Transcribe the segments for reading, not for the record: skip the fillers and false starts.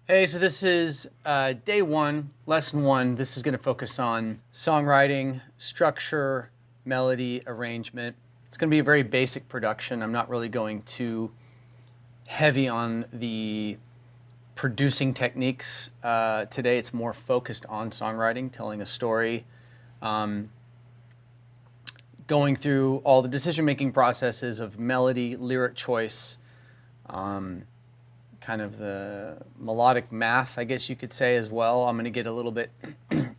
Hey, so this is day one, lesson one. This is going to focus on songwriting, structure, melody, arrangement. It's going to be a very basic production. I'm not really going too heavy on the producing techniques today. It's more focused on songwriting, telling a story, going through all the decision-making processes of melody, lyric choice, kind of the melodic math, I guess you could say, as well. I'm going to get a little bit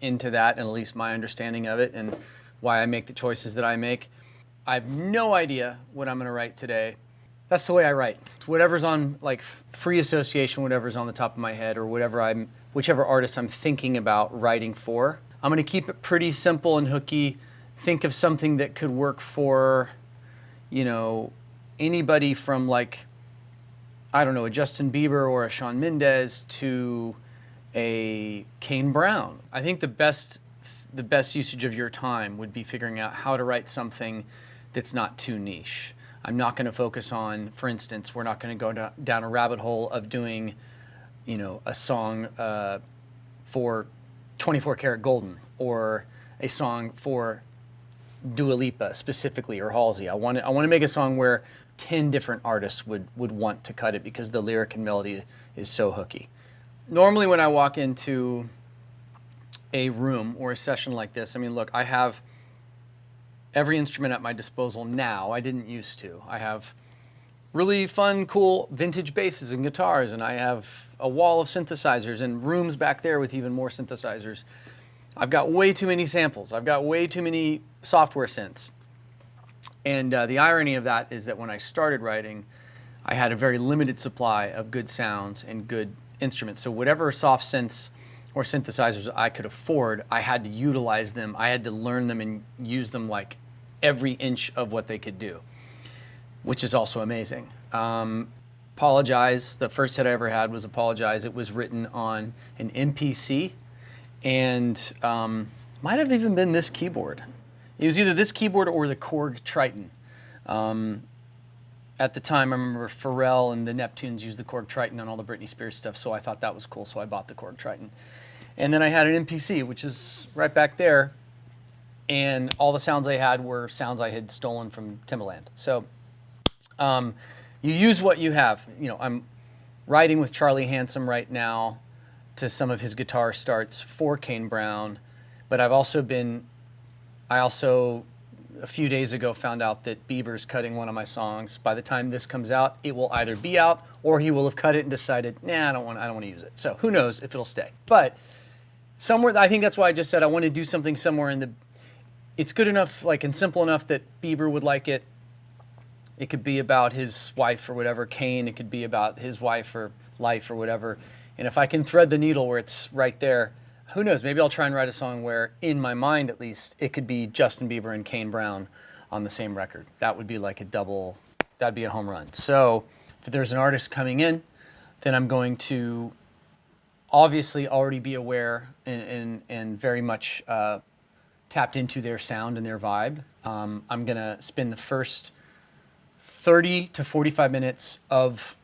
into that and at least my understanding of it and why I make the choices that I make. I have no idea what I'm going to write today. That's the way I write. It's whatever's on, like, free association, whatever's on the top of my head, or whichever artist I'm thinking about writing for. I'm going to keep it pretty simple and hooky. Think of something that could work for, anybody from, like, I don't know, a Justin Bieber or a Shawn Mendes to a Kane Brown. I think the best usage of your time would be figuring out how to write something that's not too niche. I'm not going to focus on, for instance, we're not going to go down a rabbit hole of doing, a song for 24 Karat Golden or a song for Dua Lipa specifically or Halsey. I want to make a song where 10 different artists would want to cut it because the lyric and melody is so hooky. Normally when I walk into a room or a session like this, I mean, look, I have every instrument at my disposal now. I didn't used to. I have really fun, cool vintage basses and guitars, and I have a wall of synthesizers and rooms back there with even more synthesizers. I've got way too many samples. I've got way too many software synths. And the irony of that is that when I started writing, I had a very limited supply of good sounds and good instruments. So whatever soft synths or synthesizers I could afford, I had to utilize them. I had to learn them and use them like every inch of what they could do, which is also amazing. Apologize. The first hit I ever had was Apologize. It was written on an MPC and might have even been this keyboard. It was either this keyboard or the Korg Triton. At the time, I remember Pharrell and the Neptunes used the Korg Triton on all the Britney Spears stuff, so I thought that was cool, so I bought the Korg Triton. And then I had an MPC, which is right back there, and all the sounds I had were sounds I had stolen from Timbaland. So you use what you have. I'm writing with Charlie Handsome right now to some of his guitar starts for Kane Brown, but I also, a few days ago, found out that Bieber's cutting one of my songs. By the time this comes out, it will either be out or he will have cut it and decided, nah, I don't want to use it. So who knows if it'll stay. But somewhere, I think that's why I just said I want to do something somewhere it's good enough, like, and simple enough that Bieber would like it. It could be about his wife or whatever. Kane, it could be about his wife or life or whatever. And if I can thread the needle where it's right there, who knows, maybe I'll try and write a song where, in my mind at least, it could be Justin Bieber and Kane Brown on the same record. That would be like that'd be a home run. So if there's an artist coming in, then I'm going to obviously already be aware and very much tapped into their sound and their vibe. I'm going to spend the first 30 to 45 minutes of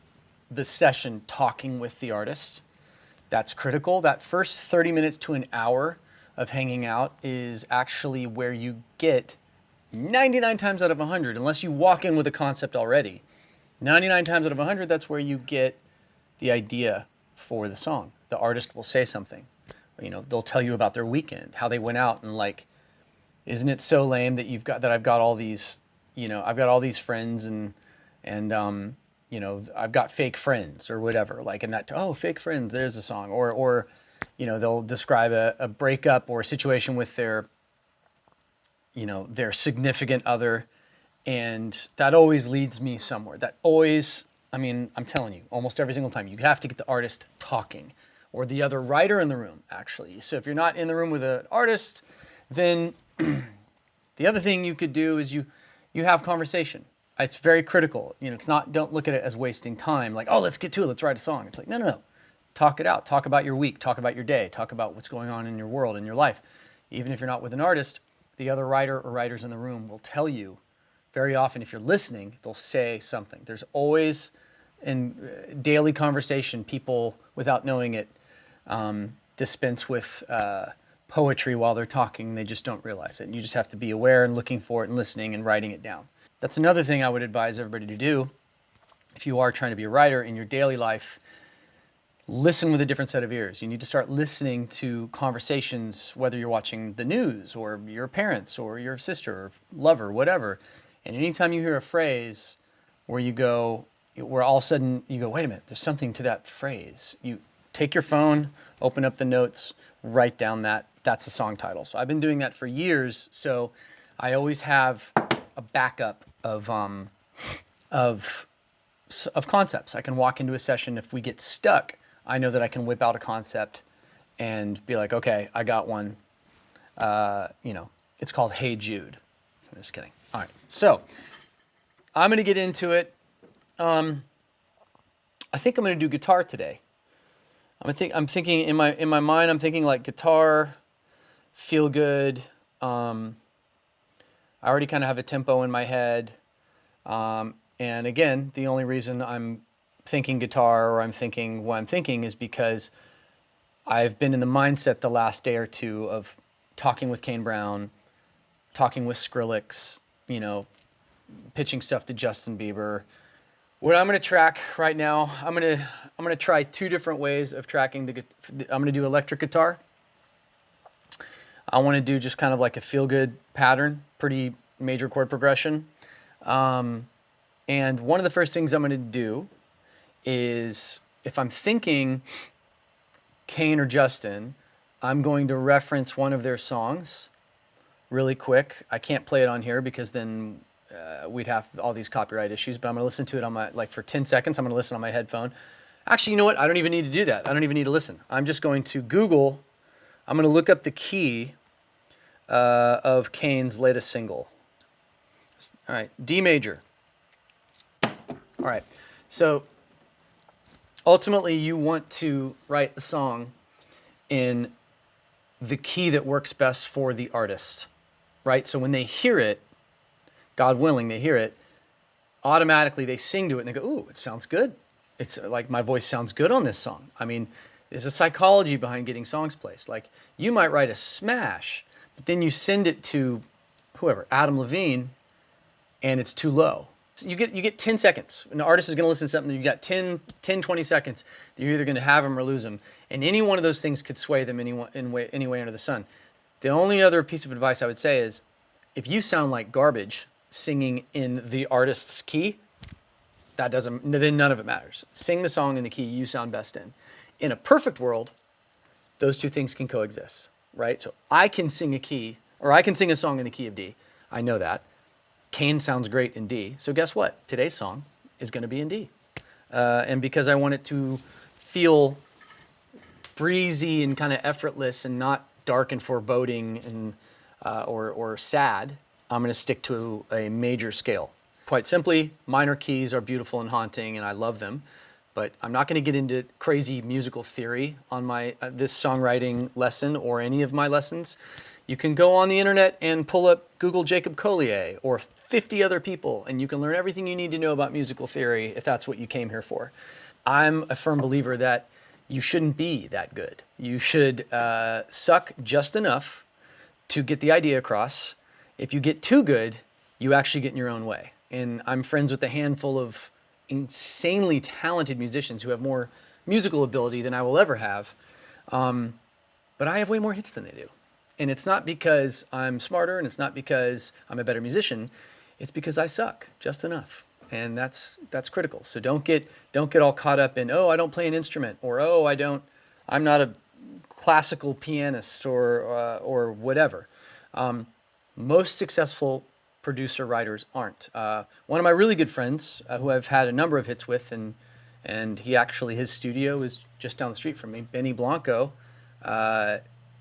the session talking with the artist. That's critical. That first 30 minutes to an hour of hanging out is actually where you get 99 times out of 100, unless you walk in with a concept already. 99 times out of 100, that's where you get the idea for the song. The artist will say something. They'll tell you about their weekend, how they went out, and like, isn't it so lame that I've got all these, I've got all these friends and I've got fake friends or whatever, like, and that, oh, fake friends, there's a song. Or they'll describe a breakup or a situation with their significant other. And that always leads me somewhere. I'm telling you, almost every single time, you have to get the artist talking or the other writer in the room, actually. So if you're not in the room with an artist, then the other thing you could do is you have conversation. It's very critical. Don't look at it as wasting time. Like, oh, let's get to it. Let's write a song. It's like, no. Talk it out. Talk about your week. Talk about your day. Talk about what's going on in your world, in your life. Even if you're not with an artist, the other writer or writers in the room will tell you very often, if you're listening, they'll say something. There's always daily conversation, people, without knowing it, dispense with poetry while they're talking. They just don't realize it. And you just have to be aware and looking for it and listening and writing it down. That's another thing I would advise everybody to do if you are trying to be a writer in your daily life. Listen with a different set of ears. You need to start listening to conversations, whether you're watching the news or your parents or your sister or lover, whatever. And anytime you hear a phrase where you go, where all of a sudden you go, wait a minute, there's something to that phrase. You take your phone, open up the notes, write down that's the song title. So I've been doing that for years. So I always have a backup of concepts. I can walk into a session. If we get stuck, I know that I can whip out a concept and be like, okay, I got one. It's called Hey Jude. I'm just kidding. All right, so I'm going to get into it. I think I'm going to do guitar today. I'm thinking in my mind. I'm thinking like guitar, feel good. I already kind of have a tempo in my head. And again, the only reason I'm thinking guitar or I'm thinking what I'm thinking is because I've been in the mindset the last day or two of talking with Kane Brown, talking with Skrillex, pitching stuff to Justin Bieber. What I'm going to track right now, I'm going to try two different ways of tracking I'm going to do electric guitar. I want to do just kind of like a feel-good pattern, pretty major chord progression. And one of the first things I'm going to do is, if I'm thinking Kane or Justin, I'm going to reference one of their songs really quick. I can't play it on here because then we'd have all these copyright issues, but I'm going to listen to it on my, for 10 seconds, I'm going to listen on my headphone. Actually, you know what? I don't even need to do that. I don't even need to listen. I'm just going to Google, I'm going to look up the key of Kane's latest single. All right, D major. All right, so ultimately you want to write a song in the key that works best for the artist, right? So when they hear it, God willing, they hear it, automatically they sing to it and they go, ooh, it sounds good. It's like my voice sounds good on this song. I mean, there's a psychology behind getting songs placed. Like you might write a smash, but then you send it to whoever, Adam Levine, and it's too low. So you get 10 seconds. An artist is going to listen to something, you got 10, 20 seconds. You're either going to have them or lose them. And any one of those things could sway them any way under the sun. The only other piece of advice I would say is, if you sound like garbage singing in the artist's key, then none of it matters. Sing the song in the key you sound best in. In a perfect world, those two things can coexist, right? So I can sing I can sing a song in the key of D. I know that. Kane sounds great in D. So guess what? Today's song is going to be in D. And because I want it to feel breezy and kind of effortless and not dark and foreboding and or sad, I'm going to stick to a major scale. Quite simply, minor keys are beautiful and haunting, and I love them. But I'm not going to get into crazy musical theory on my this songwriting lesson or any of my lessons. You can go on the internet and pull up Google Jacob Collier or 50 other people, and you can learn everything you need to know about musical theory if that's what you came here for. I'm a firm believer that you shouldn't be that good. You should suck just enough to get the idea across. If you get too good, you actually get in your own way. And I'm friends with a handful of insanely talented musicians who have more musical ability than I will ever have. But I have way more hits than they do. And it's not because I'm smarter, and it's not because I'm a better musician. It's because I suck just enough. And that's critical. So don't get all caught up in, oh, I don't play an instrument, or oh, I'm not a classical pianist or whatever. Most successful producer writers aren't. One of my really good friends, who I've had a number of hits with, and his studio is just down the street from me, Benny Blanco.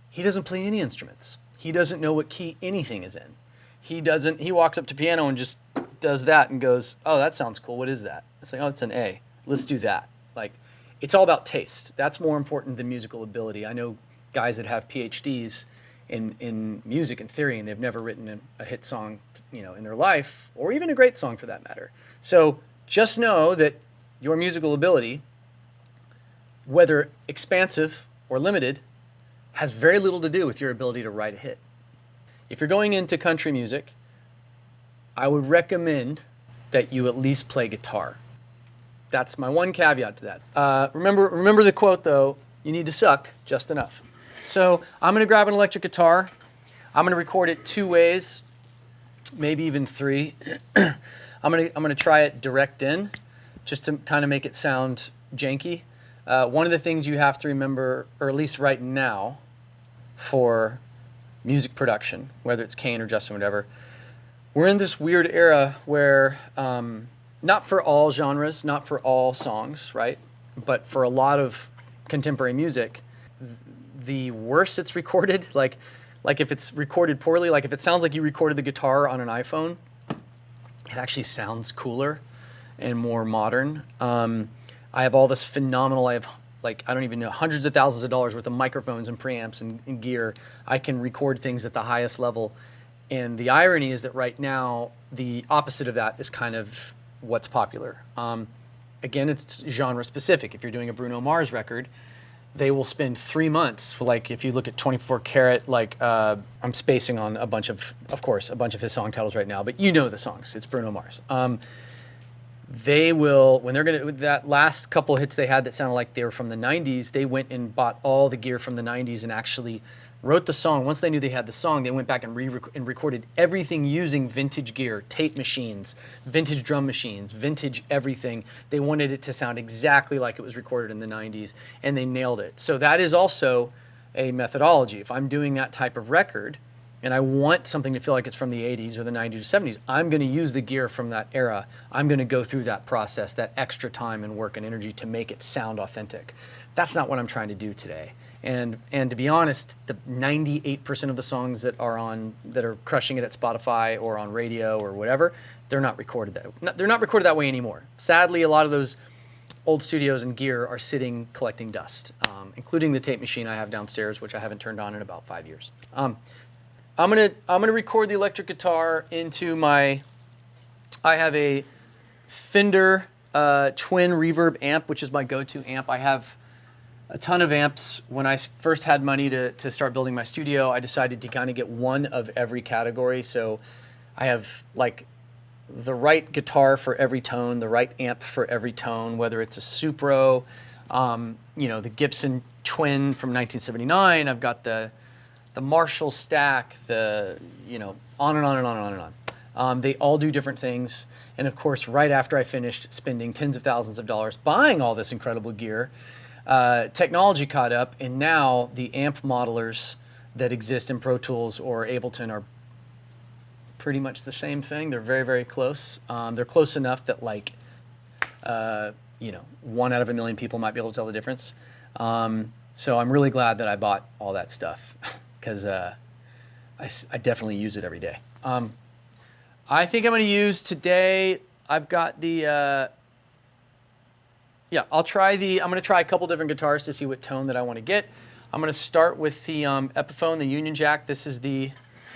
He doesn't play any instruments. He doesn't know what key anything is in. He walks up to piano and just does that and goes, oh, that sounds cool. What is that? It's like, oh, it's an A. Let's do that. Like, it's all about taste. That's more important than musical ability. I know guys that have PhDs in music and theory, and they've never written a hit song, in their life, or even a great song for that matter. So just know that your musical ability, whether expansive or limited, has very little to do with your ability to write a hit. If you're going into country music, I would recommend that you at least play guitar. That's my one caveat to that. Remember the quote though, you need to suck just enough. So I'm gonna grab an electric guitar. I'm gonna record it 2 ways, maybe even 3. I'm gonna try it direct in, just to kind of make it sound janky. One of the things you have to remember, or at least right now, for music production, whether it's Kane or Justin, whatever, we're in this weird era where, not for all genres, not for all songs, right? But for a lot of contemporary music, the worse it's recorded, like if it's recorded poorly, like if it sounds like you recorded the guitar on an iPhone, it actually sounds cooler and more modern. I have all this phenomenal, I don't even know, hundreds of thousands of dollars worth of microphones and preamps and gear. I can record things at the highest level. And the irony is that right now, the opposite of that is kind of what's popular. Again, it's genre specific. If you're doing a Bruno Mars record, they will spend 3 months. Like if you look at 24 Karat, I'm spacing on a bunch of course, his song titles right now, but you know the songs, it's Bruno Mars. They will, when they're gonna, that last couple hits they had that sounded like they were from the 90s, they went and bought all the gear from the 90s and actually wrote the song. Once they knew they had the song, they went back and recorded everything using vintage gear, tape machines, vintage drum machines, vintage everything. They wanted it to sound exactly like it was recorded in the 90s, and they nailed it. So that is also a methodology. If I'm doing that type of record, and I want something to feel like it's from the 80s or the 90s or 70s, I'm gonna use the gear from that era. I'm gonna go through that process, that extra time and work and energy to make it sound authentic. That's not what I'm trying to do today. And to be honest, the 98% of the songs that are crushing it at Spotify or on radio or whatever, they're not recorded that way anymore. Sadly, a lot of those old studios and gear are sitting collecting dust, including the tape machine I have downstairs, which I haven't turned on in about 5 years. I'm gonna record the electric guitar into I have a Fender twin reverb amp, which is my go-to amp. I have a ton of amps. When I first had money to start building my studio, I decided to kind of get one of every category. So I have like the right guitar for every tone, the right amp for every tone, whether it's a Supro, the Gibson Twin from 1979. I've got the Marshall stack, on and on and on and on and on. They all do different things. And of course, right after I finished spending tens of thousands of dollars buying all this incredible gear, technology caught up, and now the amp modelers that exist in Pro Tools or Ableton are pretty much the same thing. They're very, very close. They're close enough that 1 out of a million people might be able to tell the difference. So I'm really glad that I bought all that stuff because I definitely use it every day. I think I'm going to use today, I've got the, I'm going to try a couple different guitars to see what tone that I want to get. I'm going to start with the Epiphone, the Union Jack. This is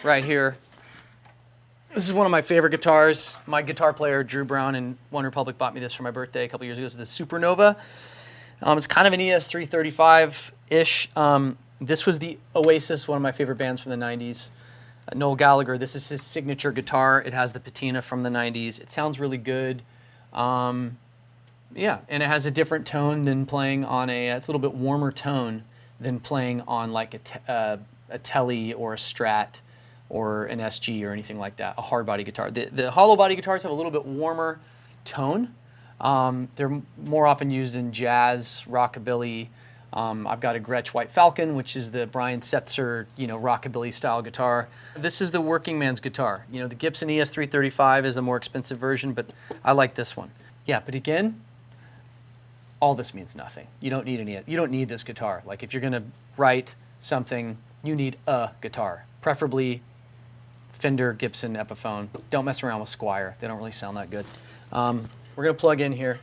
right here. This is one of my favorite guitars. My guitar player, Drew Brown in One Republic, bought me this for my birthday a couple years ago. This is the Supernova. It's kind of an ES335-ish. This was the Oasis, one of my favorite bands from the 90s. Noel Gallagher, this is his signature guitar. It has the patina from the 90s. It sounds really good. And it has a different tone than playing on it's a little bit warmer tone than playing on like a Tele or a Strat or an SG or anything like that, a hard body guitar. The hollow body guitars have a little bit warmer tone. They're more often used in jazz, rockabilly. I've got a Gretsch White Falcon, which is the Brian Setzer, rockabilly style guitar. This is the working man's guitar. The Gibson ES335 is the more expensive version, but I like this one. Yeah, but again, all this means nothing. You don't need this guitar. Like if you're gonna write something, you need a guitar, preferably Fender, Gibson, Epiphone. Don't mess around with Squier. They don't really sound that good. We're gonna plug in here.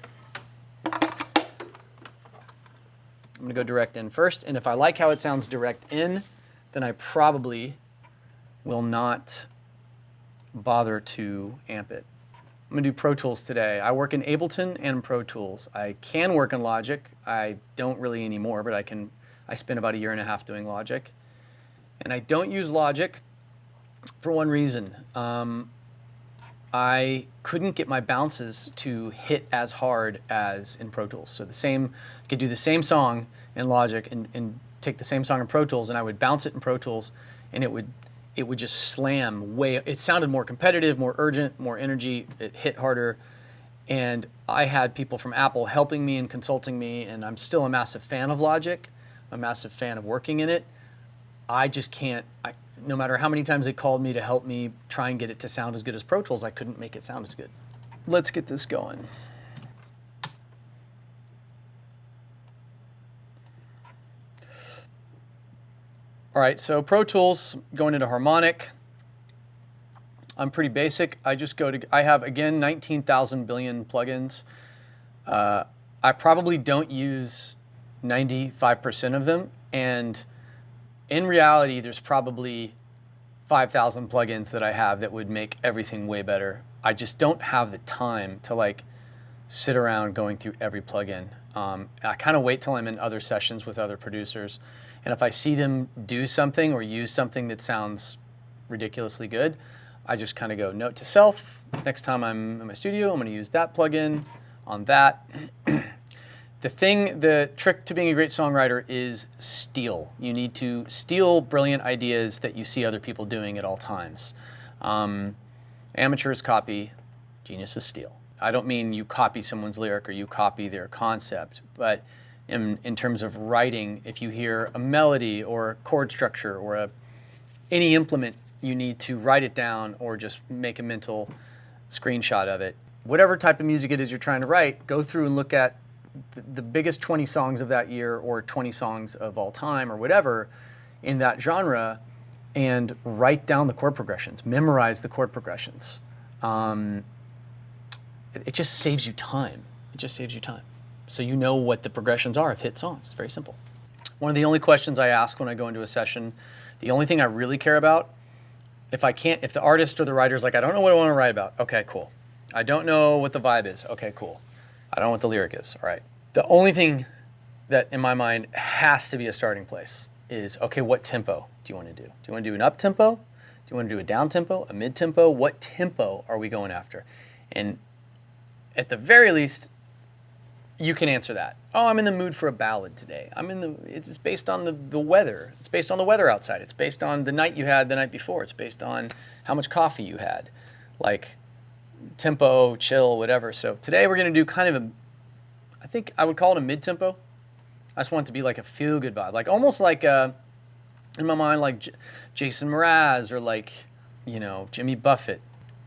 I'm gonna go direct in first, and if I like how it sounds direct in, then I probably will not bother to amp it. I'm gonna do Pro Tools today. I work in Ableton and Pro Tools. I can work in Logic. I don't really anymore, but I spent about 1.5 years doing Logic. And I don't use Logic for one reason. I couldn't get my bounces to hit as hard as in Pro Tools. So I could do the same song in Logic and take the same song in Pro Tools, and I would bounce it in Pro Tools, and it would just slam way. It sounded more competitive, more urgent, more energy. It hit harder. And I had people from Apple helping me and consulting me, and I'm still a massive fan of Logic. I'm a massive fan of working in it. I just can't, no matter how many times they called me to help me try and get it to sound as good as Pro Tools, I couldn't make it sound as good. Let's get this going. All right, so Pro Tools, going into harmonic. I'm pretty basic. I have, again, 19,000 billion plugins. I probably don't use 95% of them, and in reality, there's probably 5,000 plugins that I have that would make everything way better. I just don't have the time to sit around going through every plugin. I kind of wait till I'm in other sessions with other producers, and if I see them do something or use something that sounds ridiculously good, I just kind of go, note to self, next time I'm in my studio, I'm going to use that plugin on that. The trick to being a great songwriter is steal. You need to steal brilliant ideas that you see other people doing at all times. Amateurs copy, geniuses steal. I don't mean you copy someone's lyric or you copy their concept, but in terms of writing, if you hear a melody or a chord structure or any implement, you need to write it down or just make a mental screenshot of it. Whatever type of music it is you're trying to write, go through and look at the biggest 20 songs of that year or 20 songs of all time or whatever in that genre and write down the chord progressions, memorize the chord progressions. It just saves you time. It just saves you time. So you know what the progressions are of hit songs. It's very simple. One of the only questions I ask when I go into a session, the only thing I really care about, if the artist or the writer's like, I don't know what I want to write about. Okay, cool. I don't know what the vibe is. Okay, cool. I don't know what the lyric is. All right. The only thing that in my mind has to be a starting place is, okay, what tempo do you want to do? Do you want to do an up tempo? Do you want to do a down tempo, a mid tempo? What tempo are we going after? And at the very least, you can answer that. Oh, I'm in the mood for a ballad today. It's based on the weather. It's based on the weather outside. It's based on the night you had the night before. It's based on how much coffee you had. Like tempo, chill, whatever. So today we're going to do kind of I think I would call it a mid-tempo. I just want it to be like a feel-good vibe. Like almost like, in my mind, like Jason Mraz or like, Jimmy Buffett.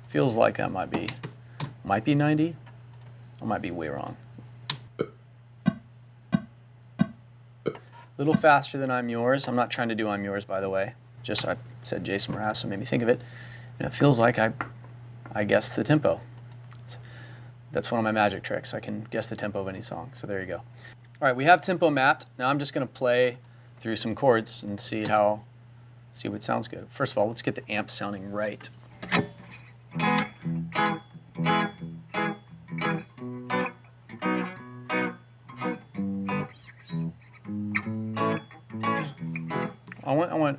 Feels like that might be 90. I might be way wrong. A little faster than I'm Yours. I'm not trying to do I'm Yours, by the way. Just I said Jason Mraz, so it made me think of it. And it feels like I guessed the tempo. That's one of my magic tricks. I can guess the tempo of any song. So there you go. All right, we have tempo mapped. Now I'm just going to play through some chords and see what sounds good. First of all, let's get the amp sounding right.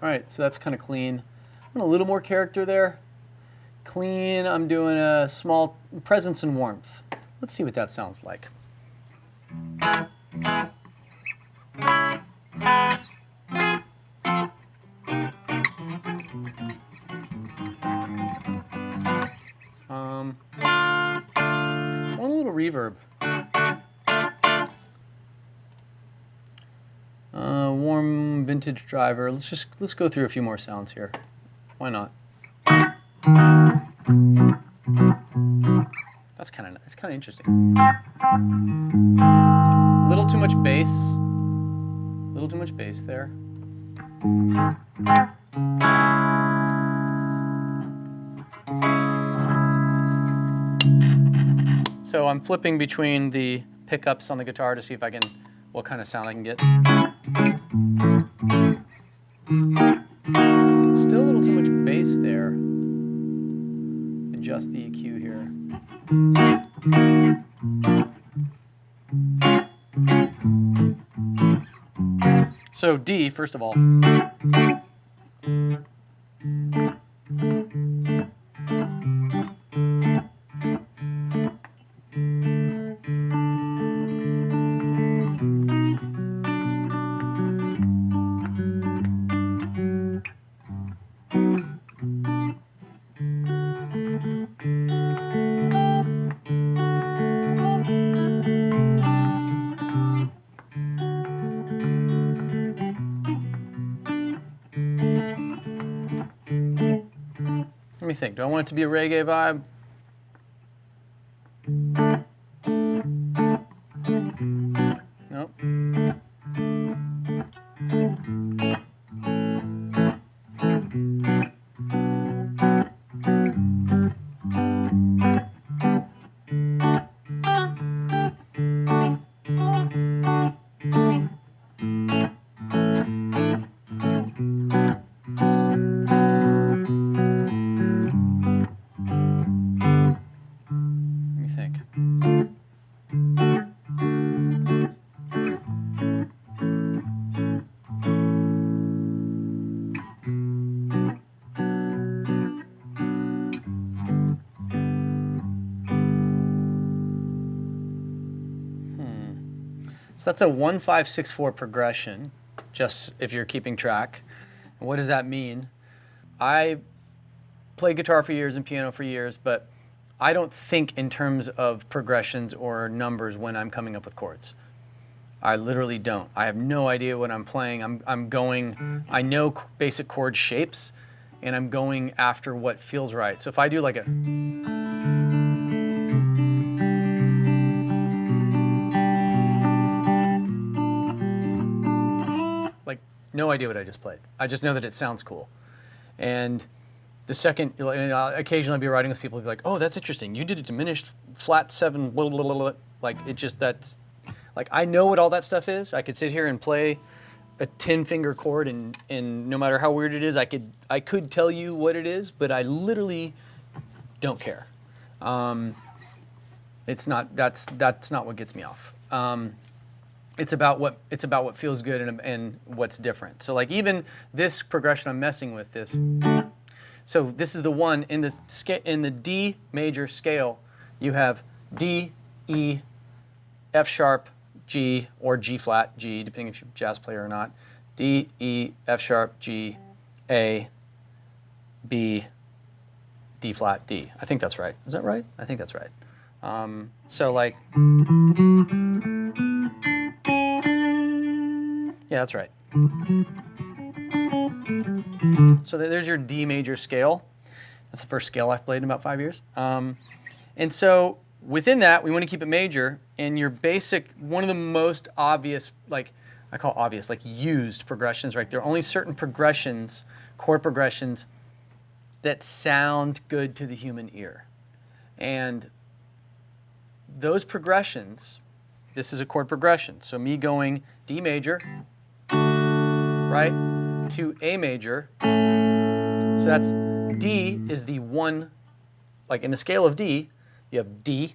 All right, so that's kind of clean. I want a little more character there. Clean, I'm doing a small presence and warmth. Let's see what that sounds like. I want a little reverb. Warm vintage driver. Let's go through a few more sounds here. Why not? That's kind of interesting. Little too much bass. Little too much bass there. So I'm flipping between the pickups on the guitar to see what kind of sound I can get. Still a little too much bass there. Adjust the EQ here. So D, first of all. Let me think. Do I want it to be a reggae vibe? Nope. Let me think. So that's a 1-5-6-4 progression, just if you're keeping track. And what does that mean? I played guitar for years and piano for years, but I don't think in terms of progressions or numbers when I'm coming up with chords. I literally don't. I have no idea what I'm playing. I'm going, I know basic chord shapes, and I'm going after what feels right. So if I do like a, like, no idea what I just played. I just know that it sounds cool. And the second, and I'll occasionally be writing with people who be like, oh, that's interesting. You did a diminished flat 7, blah, blah, blah, blah. Like, it just, that's, like, I know what all that stuff is. I could sit here and play a 10-finger chord, and no matter how weird it is, I could tell you what it is, but I literally don't care. It's not, that's not what gets me off. It's about what feels good and what's different. So like even this progression I'm messing with this. So this is the one in the D major scale. You have D, E, F sharp, G, or G flat, G, depending if you're a jazz player or not. D, E, F sharp, G, A, B, D flat, D. I think that's right. Is that right? I think that's right. So like, yeah, that's right. So there's your D major scale. That's the first scale I've played in about 5 years. And so within that, we want to keep it major. And your basic, one of the most obvious, like I call obvious, like used progressions, right? There are only certain progressions, chord progressions, that sound good to the human ear. And those progressions, this is a chord progression. So me going D major, right, to A major. So that's D is the one, like in the scale of D, you have D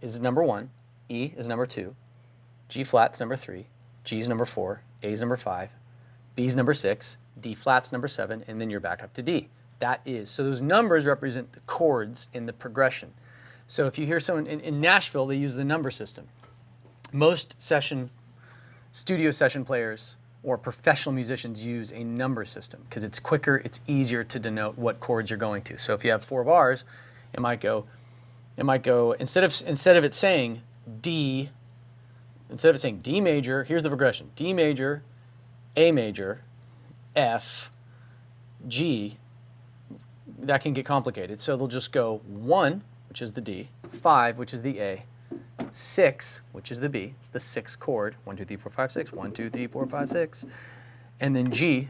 is number 1, E is number 2, G flat's number 3, G's number 4, A's number 5, B's number 6, D flat's number 7, and then you're back up to D. That is, so those numbers represent the chords in the progression. So if you hear someone, in Nashville, they use the number system. Most studio session players or professional musicians use a number system because it's quicker, it's easier to denote what chords you're going to. So if you have 4 bars, it might go, instead of it saying D, instead of it saying D major, here's the progression. D major, A major, F, G, that can get complicated. So they'll just go 1, which is the D, 5, which is the A, 6, which is the B, it's the 6th chord, 1, 2, 3, 4, 5, 6, 1, 2, 3, 4, 5, 6, and then G,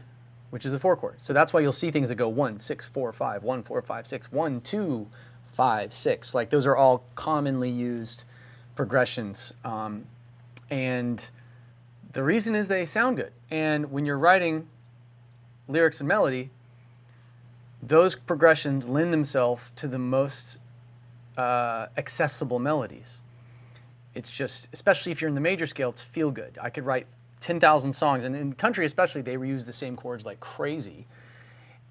which is the 4 chord. So that's why you'll see things that go 1, 6, 4, 5, 1, 4, 5, 6, 1, 2, 5, 6. Like those are all commonly used progressions. And the reason is they sound good. And when you're writing lyrics and melody, those progressions lend themselves to the most accessible melodies. It's just, especially if you're in the major scale, it's feel good. I could write 10,000 songs, and in country especially, they reuse the same chords like crazy.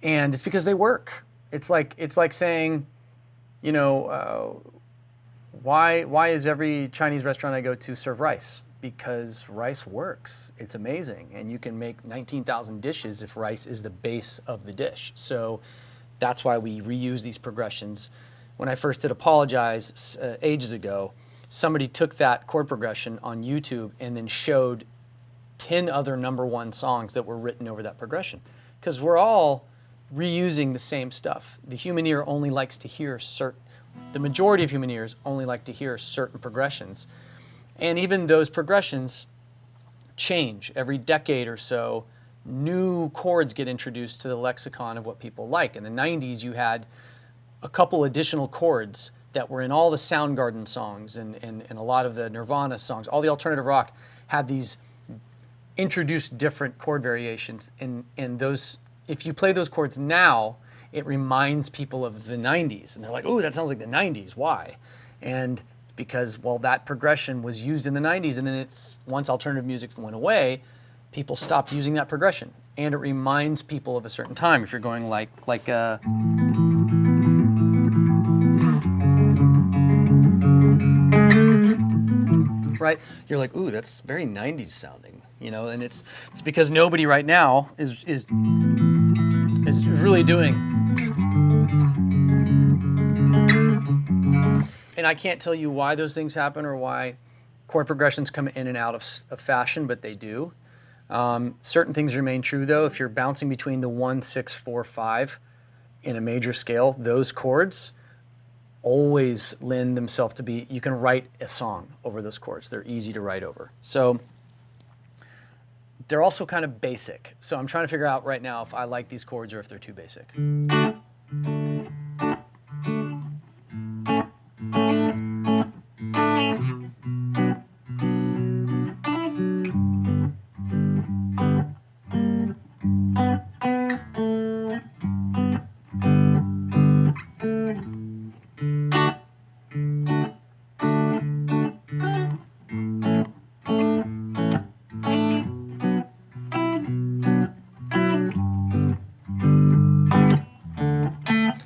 And it's because they work. It's like saying, you know, why is every Chinese restaurant I go to serve rice? Because rice works. It's amazing. And you can make 19,000 dishes if rice is the base of the dish. So that's why we reuse these progressions. When I first did Apologize ages ago, somebody took that chord progression on YouTube and then showed 10 other #1 songs that were written over that progression. Because we're all reusing the same stuff. The human ear only likes to hear the majority of human ears only like to hear certain progressions. And even those progressions change. Every decade or so, new chords get introduced to the lexicon of what people like. In the 90s, you had a couple additional chords that were in all the Soundgarden songs and a lot of the Nirvana songs. All the alternative rock had these introduced different chord variations. And those, if you play those chords now, it reminds people of the 90s. And they're like, ooh, that sounds like the 90s. Why? And because, well, that progression was used in the 90s, and then once alternative music went away, people stopped using that progression. And it reminds people of a certain time. If you're going like right, you're like, ooh, that's very 90s sounding, you know, and it's because nobody right now is really doing. And I can't tell you why those things happen or why chord progressions come in and out of fashion, but they do. Certain things remain true though. If you're bouncing between the 1, 6, 4, 5 in a major scale, those chords always lend themselves to be, you can write a song over those chords. They're easy to write over. So they're also kind of basic. So I'm trying to figure out right now if I like these chords or if they're too basic.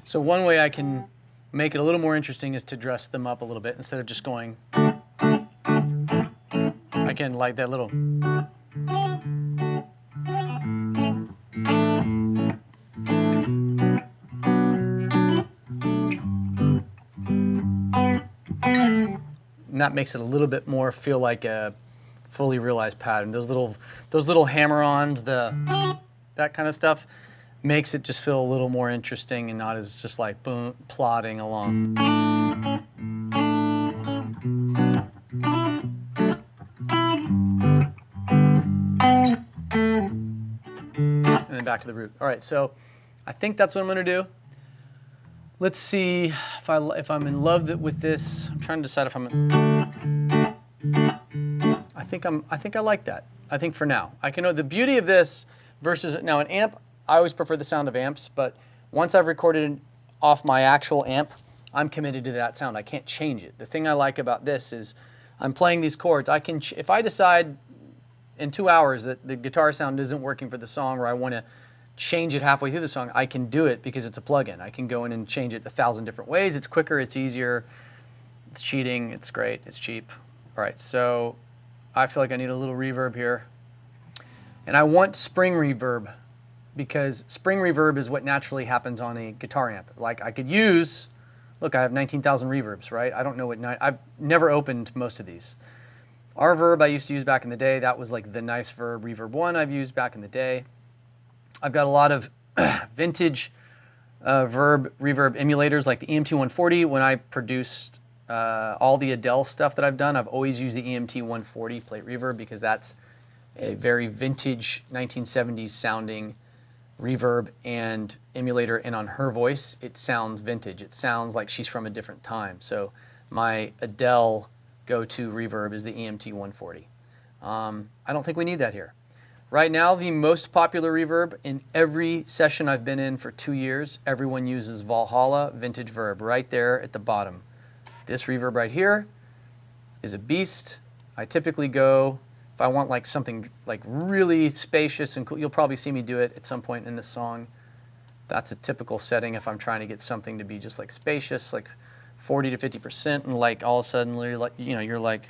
So one way I can make it a little more interesting is to dress them up a little bit instead of just going. I can like that little. And that makes it a little bit more feel like a fully realized pattern. Those little hammer-ons, that kind of stuff, makes it just feel a little more interesting and not as just like boom, plodding along. And then back to the root. All right, so I think that's what I'm gonna do. Let's see if I'm in love with this. I'm trying to decide if I think I like that. I think for now. I can know the beauty of this versus now an amp. I always prefer the sound of amps, but once I've recorded off my actual amp, I'm committed to that sound. I can't change it. The thing I like about this is I'm playing these chords. I can, if I decide in 2 hours that the guitar sound isn't working for the song or I want to change it halfway through the song, I can do it because it's a plugin. I can go in and change it 1,000 different ways. It's quicker, it's easier, it's cheating, it's great, it's cheap. All right, so I feel like I need a little reverb here. And I want spring reverb, because spring reverb is what naturally happens on a guitar amp. Like I could use, look, I have 19,000 reverbs, right? I don't know what, I've never opened most of these. R-Verb I used to use back in the day. That was like the Nice Verb Reverb 1 I've used back in the day. I've got a lot of vintage reverb emulators like the EMT 140. When I produced all the Adele stuff that I've done, I've always used the EMT 140 plate reverb because that's a very vintage 1970s sounding reverb and emulator, and on her voice it sounds vintage. It sounds like she's from a different time. So my Adele go-to reverb is the EMT 140. I don't think we need that here. Right now, the most popular reverb in every session I've been in for 2 years, everyone uses Valhalla Vintage Verb right there at the bottom. This reverb right here is a beast. I typically go, if I want like something like really spacious and cool, you'll probably see me do it at some point in this song. That's a typical setting if I'm trying to get something to be just like spacious, like 40 to 50%, and like all of a sudden you're like, you're like.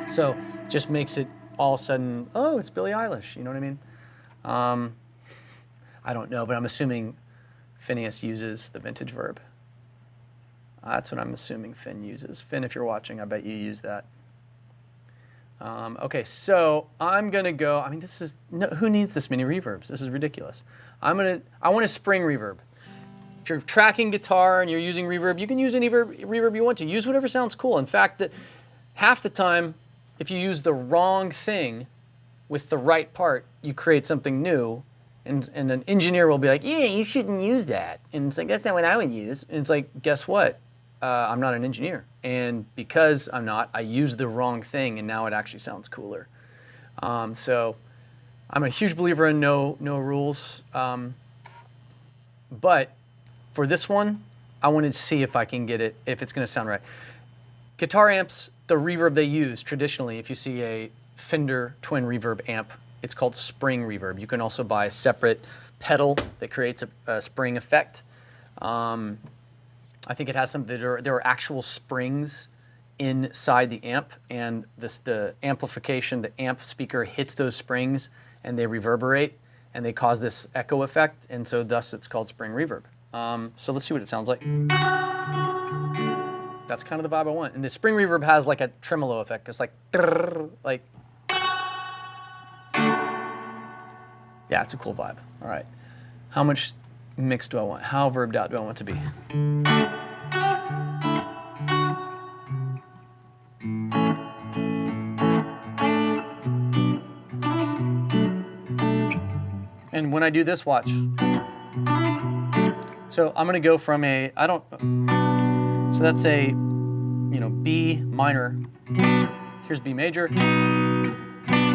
So just makes it all of a sudden, oh, it's Billie Eilish, you know what I mean? I don't know, but I'm assuming Finneas uses the vintage verb. That's what I'm assuming Finn uses. Finn, if you're watching, I bet you use that. Okay, so I'm gonna go, this is, no, who needs this many reverbs? This is ridiculous. I want a spring reverb. If you're tracking guitar and you're using reverb, you can use any reverb you want to. Use whatever sounds cool. In fact, half the time, if you use the wrong thing with the right part, you create something new, and an engineer will be like, yeah, you shouldn't use that. And it's like, that's not what I would use. And it's like, guess what? I'm not an engineer. And because I'm not, I used the wrong thing, and now it actually sounds cooler. So I'm a huge believer in no rules. But for this one, I wanted to see if I can get it, if it's gonna sound right. Guitar amps, the reverb they use traditionally, if you see a Fender twin reverb amp, it's called spring reverb. You can also buy a separate pedal that creates a spring effect. I think it has some, there are actual springs inside the amp, and the amplification, the amp speaker hits those springs and they reverberate and they cause this echo effect, and so thus it's called spring reverb. So let's see what it sounds like. That's kind of the vibe I want. And the spring reverb has like a tremolo effect. It's like, yeah, it's a cool vibe. All right. How much mix do I want? How verbed out do I want it to be? And when I do this, watch. So I'm gonna go from so that's a, B minor. Here's B major.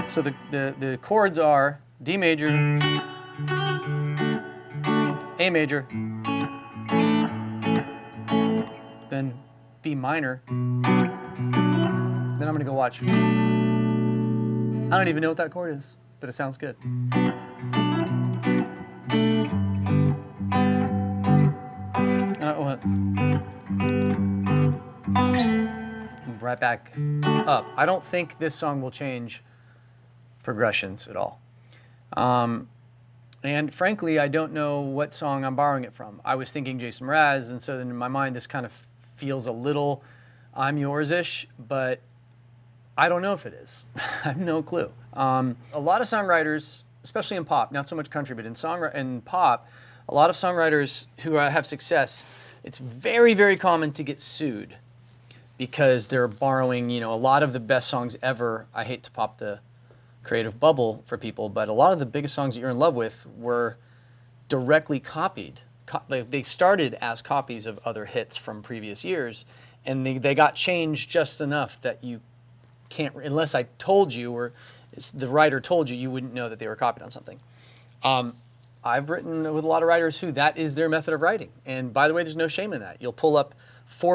So the chords are D major, A major, then B minor. Then I'm gonna go watch. I don't even know what that chord is, but it sounds good. Right back up. I don't think this song will change progressions at all. And frankly, I don't know what song I'm borrowing it from. I was thinking Jason Mraz, and so then in my mind this kind of feels a little I'm Yours-ish, but I don't know if it is. I have no clue. A lot of songwriters, especially in pop, not so much country, but in pop, a lot of songwriters who have success, it's very, very common to get sued because they're borrowing, a lot of the best songs ever. I hate to pop the creative bubble for people, but a lot of the biggest songs that you're in love with were directly copied. They started as copies of other hits from previous years, and they got changed just enough that you can't, unless I told you or the writer told you, you wouldn't know that they were copied on something. I've written with a lot of writers who that is their method of writing. And by the way, there's no shame in that. You'll pull up the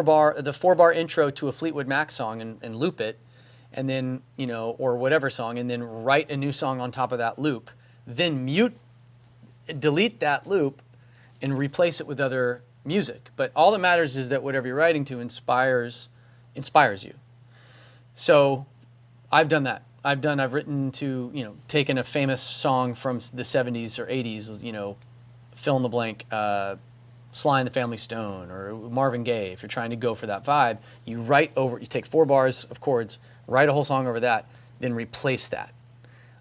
4-bar intro to a Fleetwood Mac song and loop it, and then, or whatever song, and then write a new song on top of that loop, then delete that loop and replace it with other music. But all that matters is that whatever you're writing to inspires you. So I've done that. I've written to, taken a famous song from the 70s or 80s, fill in the blank, Sly and the Family Stone or Marvin Gaye. If you're trying to go for that vibe, you take 4 bars of chords, write a whole song over that, then replace that.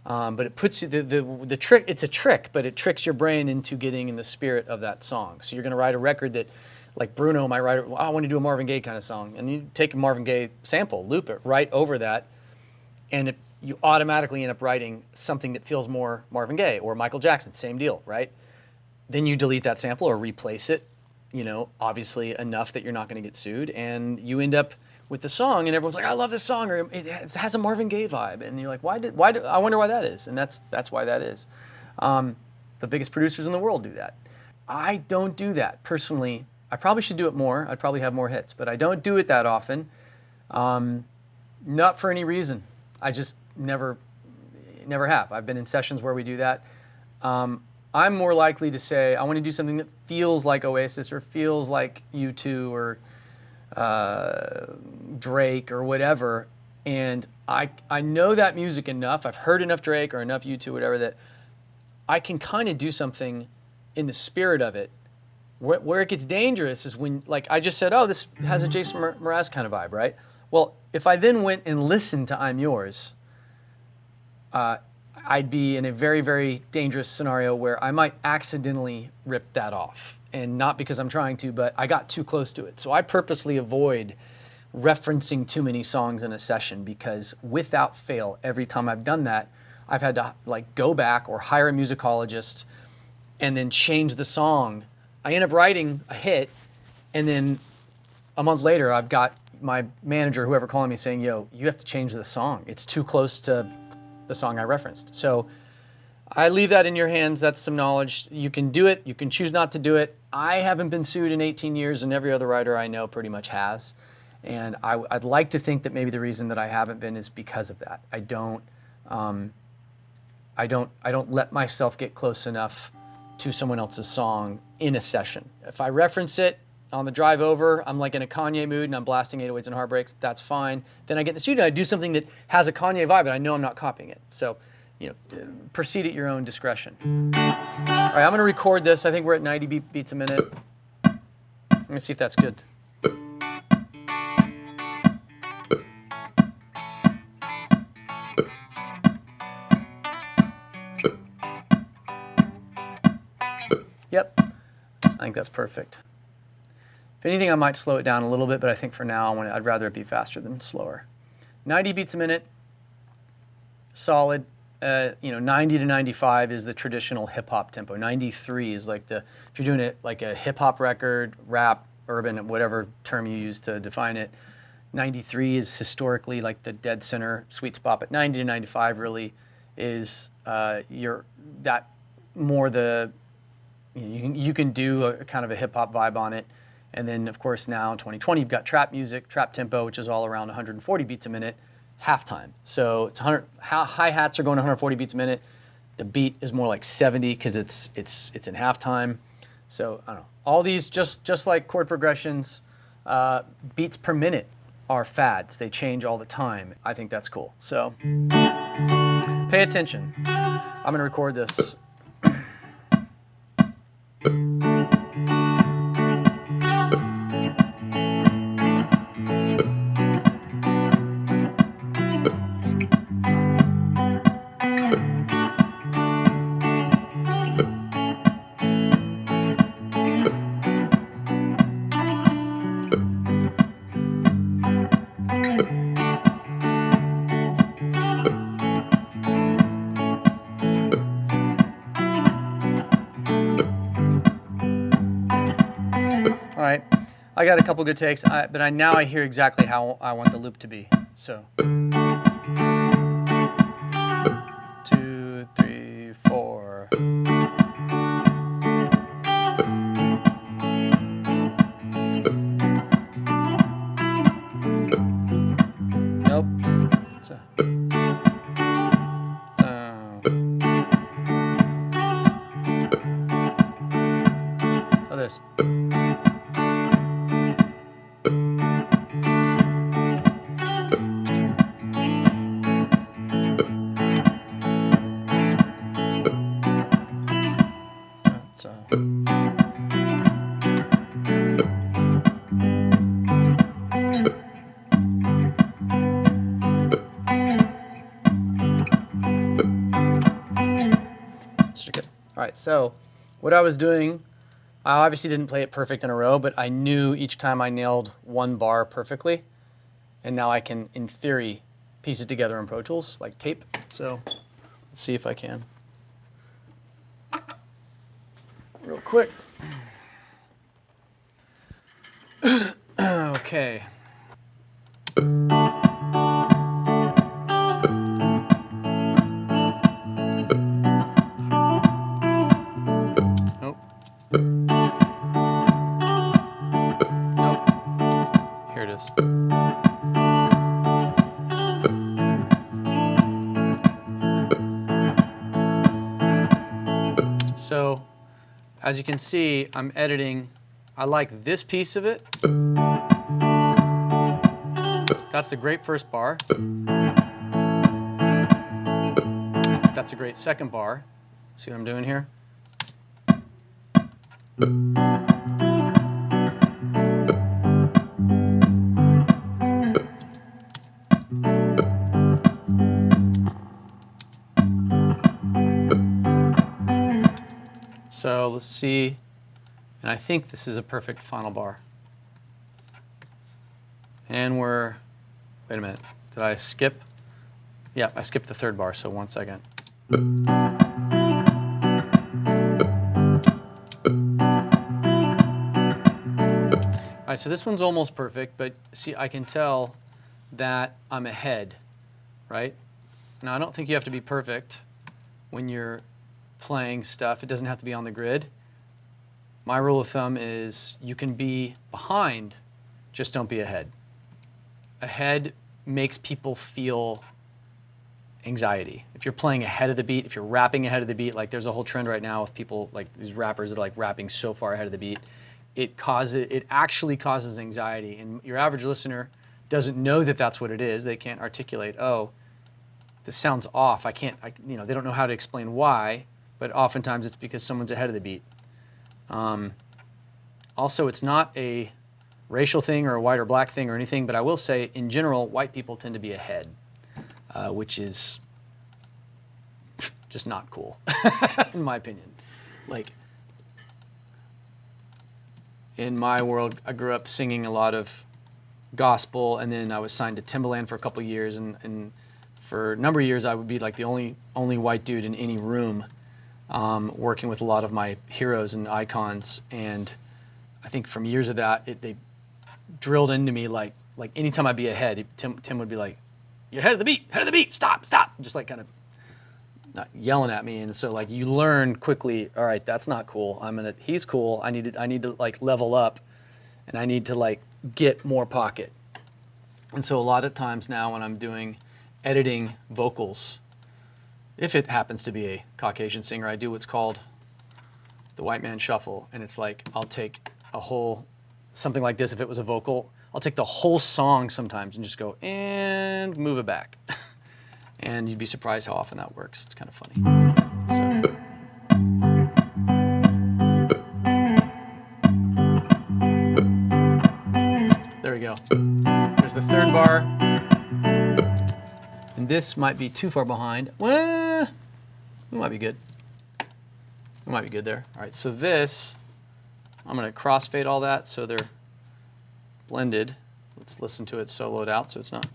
But it puts you, the trick, it's a trick, but it tricks your brain into getting in the spirit of that song. So you're gonna write a record that, like Bruno might write, I want to do a Marvin Gaye kind of song. And you take a Marvin Gaye sample, loop it right over that, and you automatically end up writing something that feels more Marvin Gaye or Michael Jackson, same deal, right? Then you delete that sample or replace it, obviously enough that you're not going to get sued, and you end up with the song, and everyone's like, I love this song, or it has a Marvin Gaye vibe, and you're like, I wonder why that is, and that's why that is. The biggest producers in the world do that. I don't do that personally. I probably should do it more. I'd probably have more hits, but I don't do it that often. Not for any reason. I just never have. I've been in sessions where we do that. I'm more likely to say, I want to do something that feels like Oasis or feels like U2 or Drake or whatever. And I know that music enough. I've heard enough Drake or enough U2, whatever, that I can kind of do something in the spirit of it. Where it gets dangerous is when, like I just said, oh, this has a Jason Mraz kind of vibe, right? Well, if I then went and listened to I'm Yours, I'd be in a very, very dangerous scenario where I might accidentally rip that off. And not because I'm trying to, but I got too close to it. So I purposely avoid referencing too many songs in a session, because without fail, every time I've done that, I've had to like go back or hire a musicologist and then change the song. I end up writing a hit, and then a month later, I've got my manager, whoever, calling me saying, yo, you have to change the song. It's too close to the song I referenced. So I leave that in your hands. That's some knowledge. You can do it. You can choose not to do it. I haven't been sued in 18 years, and every other writer I know pretty much has. And I'd like to think that maybe the reason that I haven't been is because of that. I don't let myself get close enough to someone else's song in a session. If I reference it on the drive over, I'm like in a Kanye mood and I'm blasting 808s and Heartbreaks, that's fine. Then I get in the studio, I do something that has a Kanye vibe, and I know I'm not copying it. So, proceed at your own discretion. All right, I'm gonna record this. I think we're at 90 beats a minute. I'm gonna see if that's good. Yep, I think that's perfect. If anything, I might slow it down a little bit, but I think for now, I'd rather it be faster than slower. 90 beats a minute, solid. 90 to 95 is the traditional hip hop tempo. 93 is like if you're doing it like a hip hop record, rap, urban, whatever term you use to define it. 93 is historically like the dead center sweet spot, but 90 to 95 really is you can do a kind of a hip hop vibe on it. And then, of course, now in 2020, you've got trap music, trap tempo, which is all around 140 beats a minute, halftime. So it's hi-hats are going 140 beats a minute. The beat is more like 70 because it's in halftime. So I don't know. All these, just like chord progressions, beats per minute are fads. They change all the time. I think that's cool. So pay attention. I'm going to record this. All right, I got a couple good takes, but now I hear exactly how I want the loop to be. So 2, 3, 4. Nope. So. Oh, this. All right, so what I was doing, I obviously didn't play it perfect in a row, but I knew each time I nailed one bar perfectly, and now I can, in theory, piece it together in Pro Tools, like tape. So let's see if I can. Real quick. Okay. Nope. Here it is. So, as you can see, I'm editing. I like this piece of it. That's the great first bar. That's a great second bar. See what I'm doing here? So let's see, and I think this is a perfect final bar. And wait a minute, did I skip? Yeah, I skipped the third bar, so 1 second. All right, so this one's almost perfect, but see, I can tell that I'm ahead, right? Now, I don't think you have to be perfect when you're playing stuff. It doesn't have to be on the grid. My rule of thumb is you can be behind, just don't be ahead. Ahead makes people feel anxiety. If you're playing ahead of the beat, if you're rapping ahead of the beat, like there's a whole trend right now of people, like these rappers that are like rapping so far ahead of the beat, it actually causes anxiety. And your average listener doesn't know that that's what it is. They can't articulate, oh, this sounds off. They don't know how to explain why, but oftentimes it's because someone's ahead of the beat. Also, it's not a racial thing or a white or black thing or anything, but I will say, in general, white people tend to be ahead, which is just not cool, in my opinion. Like, in my world, I grew up singing a lot of gospel, and then I was signed to Timbaland for a couple years, and for a number of years, I would be like the only white dude in any room, working with a lot of my heroes and icons. And I think from years of that, they drilled into me like anytime I'd be ahead, Tim would be like, "You're ahead of the beat, stop," just like kind of not yelling at me. And so like you learn quickly, all right, that's not cool. He's cool. I need to like level up, and I need to like get more pocket. And so a lot of times now when I'm doing editing vocals, if it happens to be a Caucasian singer, I do what's called the white man shuffle. And it's like, I'll take something like this. If it was a vocal, I'll take the whole song sometimes and just go and move it back. And you'd be surprised how often that works. It's kind of funny. So. There we go. There's the third bar. And this might be too far behind. Well, we might be good. We might be good there. All right, so this, I'm going to crossfade all that so they're blended. Let's listen to it soloed out so it's not.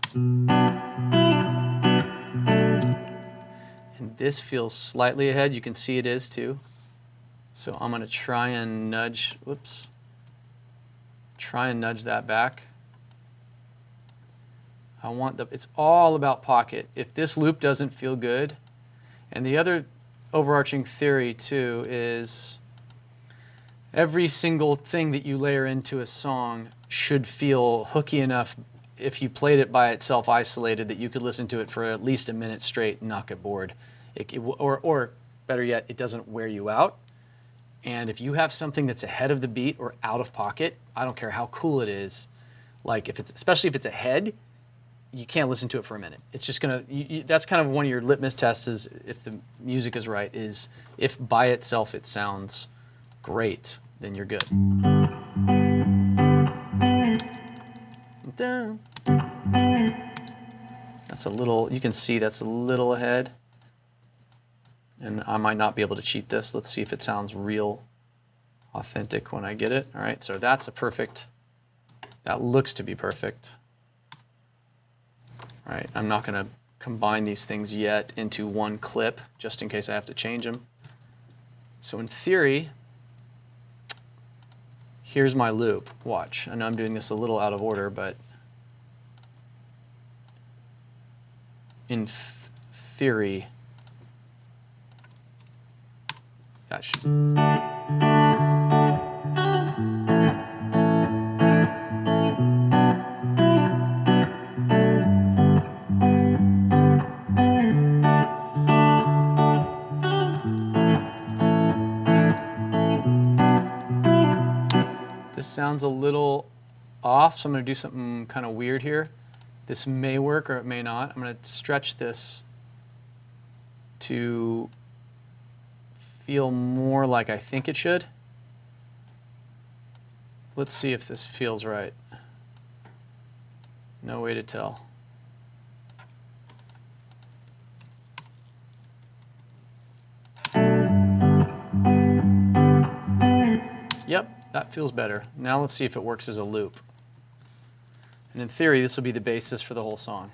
And this feels slightly ahead. You can see it is too. So I'm going to try and nudge that back. It's all about pocket. If this loop doesn't feel good, and the other overarching theory too is every single thing that you layer into a song should feel hooky enough if you played it by itself isolated that you could listen to it for at least a minute straight and not get bored. Or better yet, it doesn't wear you out. And if you have something that's ahead of the beat or out of pocket, I don't care how cool it is, like especially if it's ahead, you can't listen to it for a minute. It's just that's kind of one of your litmus tests is if the music is right, is if by itself it sounds great, then you're good. That's a little, you can see that's a little ahead. And I might not be able to cheat this. Let's see if it sounds real authentic when I get it. All right, so that's that looks to be perfect. All right, I'm not gonna combine these things yet into one clip, just in case I have to change them. So in theory, here's my loop. Watch, I know I'm doing this a little out of order, but in theory, that should. sounds a little off, so I'm going to do something kind of weird here. This may work or it may not. I'm going to stretch this to feel more like I think it should. Let's see if this feels right. No way to tell. Yep, that feels better. Now let's see if it works as a loop. And in theory, this will be the basis for the whole song.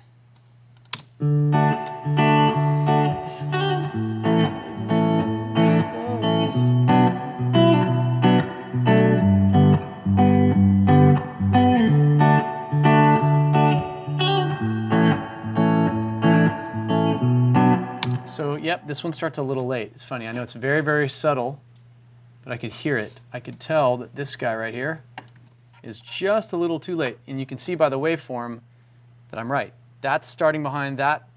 So, yep, this one starts a little late. It's funny, I know it's very, very subtle, but I could hear it. I could tell that this guy right here is just a little too late. And you can see by the waveform that I'm right. That's starting behind that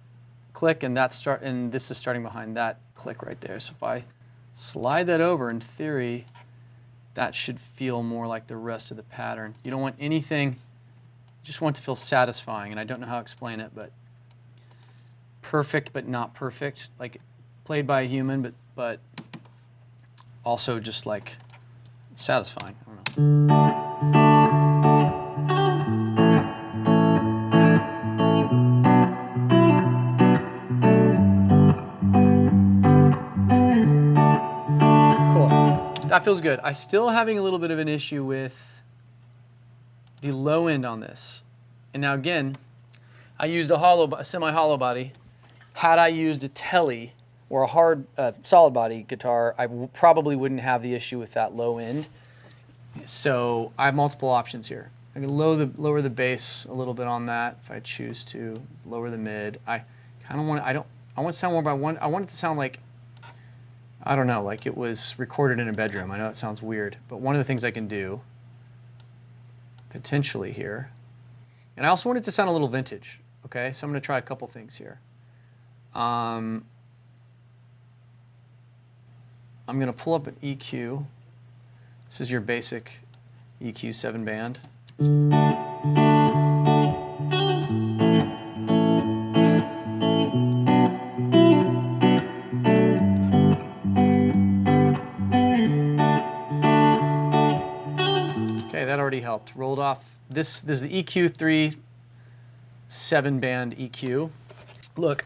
click, and this is starting behind that click right there. So if I slide that over, in theory, that should feel more like the rest of the pattern. You don't want anything, you just want it to feel satisfying, and I don't know how to explain it, but perfect but not perfect, like played by a human, but also just like satisfying. I don't know. That feels good. I'm still having a little bit of an issue with the low end on this. And now again, I used a semi-hollow body. Had I used a telly or a hard, solid body guitar, I probably wouldn't have the issue with that low end. So I have multiple options here. I can lower the bass a little bit on that if I choose to. Lower the mid. I kind of want. I want to sound more. I want it to sound like, I don't know, like it was recorded in a bedroom. I know that sounds weird, but one of the things I can do potentially here, and I also want it to sound a little vintage. Okay, so I'm going to try a couple things here. I'm going to pull up an EQ. This is your basic EQ 7-band. Okay, that already helped. Rolled off. This is the EQ 3 7-band EQ. Look,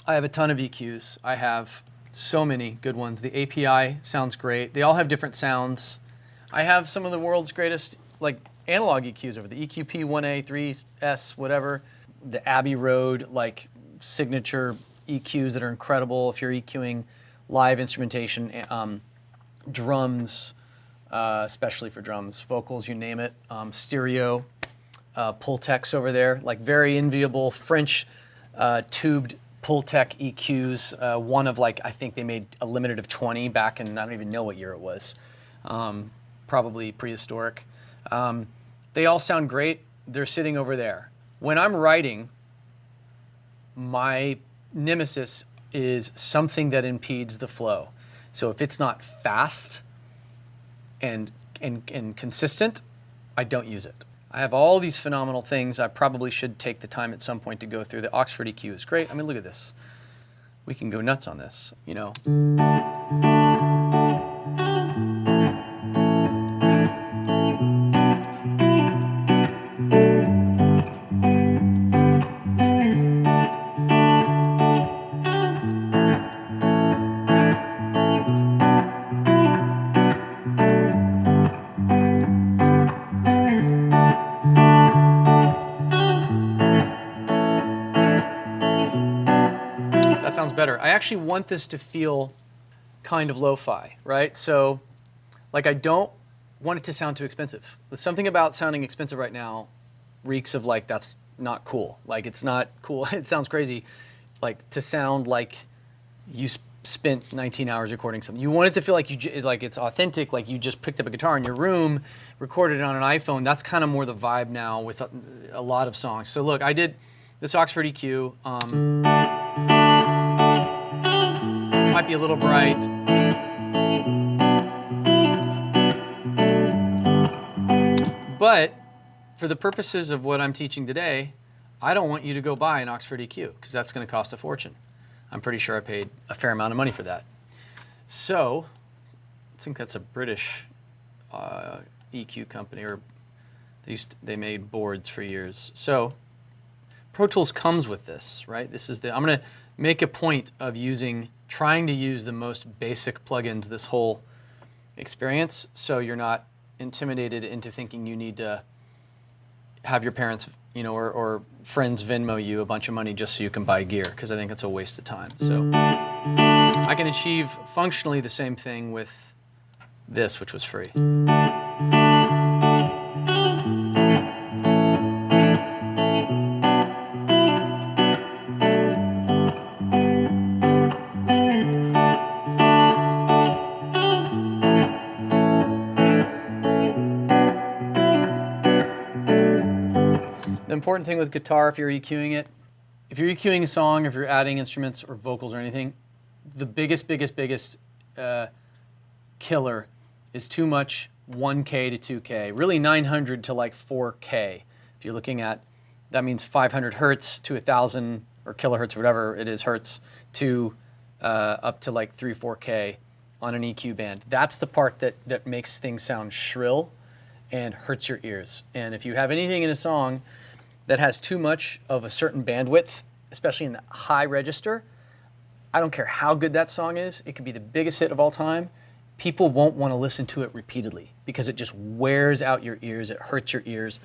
I have a ton of EQs. I have so many good ones. The API sounds great. They all have different sounds. I have some of the world's greatest like analog EQs over the EQP 1A, 3S, whatever. The Abbey Road like signature EQs that are incredible if you're EQing live instrumentation, drums, especially for drums, vocals, you name it. Stereo, Pultecs over there, like very enviable French tubed Pultec EQs. One of like, I think they made a limited of 20 back in, I don't even know what year it was. Probably prehistoric. They all sound great. They're sitting over there. When I'm writing, my nemesis is something that impedes the flow. So if it's not fast and consistent, I don't use it. I have all these phenomenal things. I probably should take the time at some point to go through. The Oxford EQ is great. I mean, look at this. We can go nuts on this, you know. That sounds better. I actually want this to feel kind of lo-fi, right? So, like, I don't want it to sound too expensive. There's something about sounding expensive right now reeks of like, that's not cool. Like, it's not cool. It sounds crazy, like, to sound like you spent 19 hours recording something. You want it to feel like like it's authentic, like you just picked up a guitar in your room, recorded it on an iPhone. That's kind of more the vibe now with a lot of songs. So look, I did this Oxford EQ. Might be a little bright. But for the purposes of what I'm teaching today, I don't want you to go buy an Oxford EQ because that's going to cost a fortune. I'm pretty sure I paid a fair amount of money for that. So I think that's a British EQ company, or they made boards for years. So Pro Tools comes with this, right? I'm going to make a point of trying to use the most basic plugins this whole experience, so you're not intimidated into thinking you need to have your parents, or friends Venmo you a bunch of money just so you can buy gear, because I think it's a waste of time. So I can achieve functionally the same thing with this, which was free. The important thing with guitar, if you're EQing it, if you're EQing a song, if you're adding instruments or vocals or anything, the biggest killer is too much 1K to 2K, really 900 to like 4K. If you're looking at, that means 500 hertz to 1,000 or kilohertz or whatever it is, hertz, to up to like 3-4K on an EQ band. That's the part that makes things sound shrill and hurts your ears. And if you have anything in a song that has too much of a certain bandwidth, especially in the high register, I don't care how good that song is, it could be the biggest hit of all time, people won't want to listen to it repeatedly because it just wears out your ears, it hurts your ears.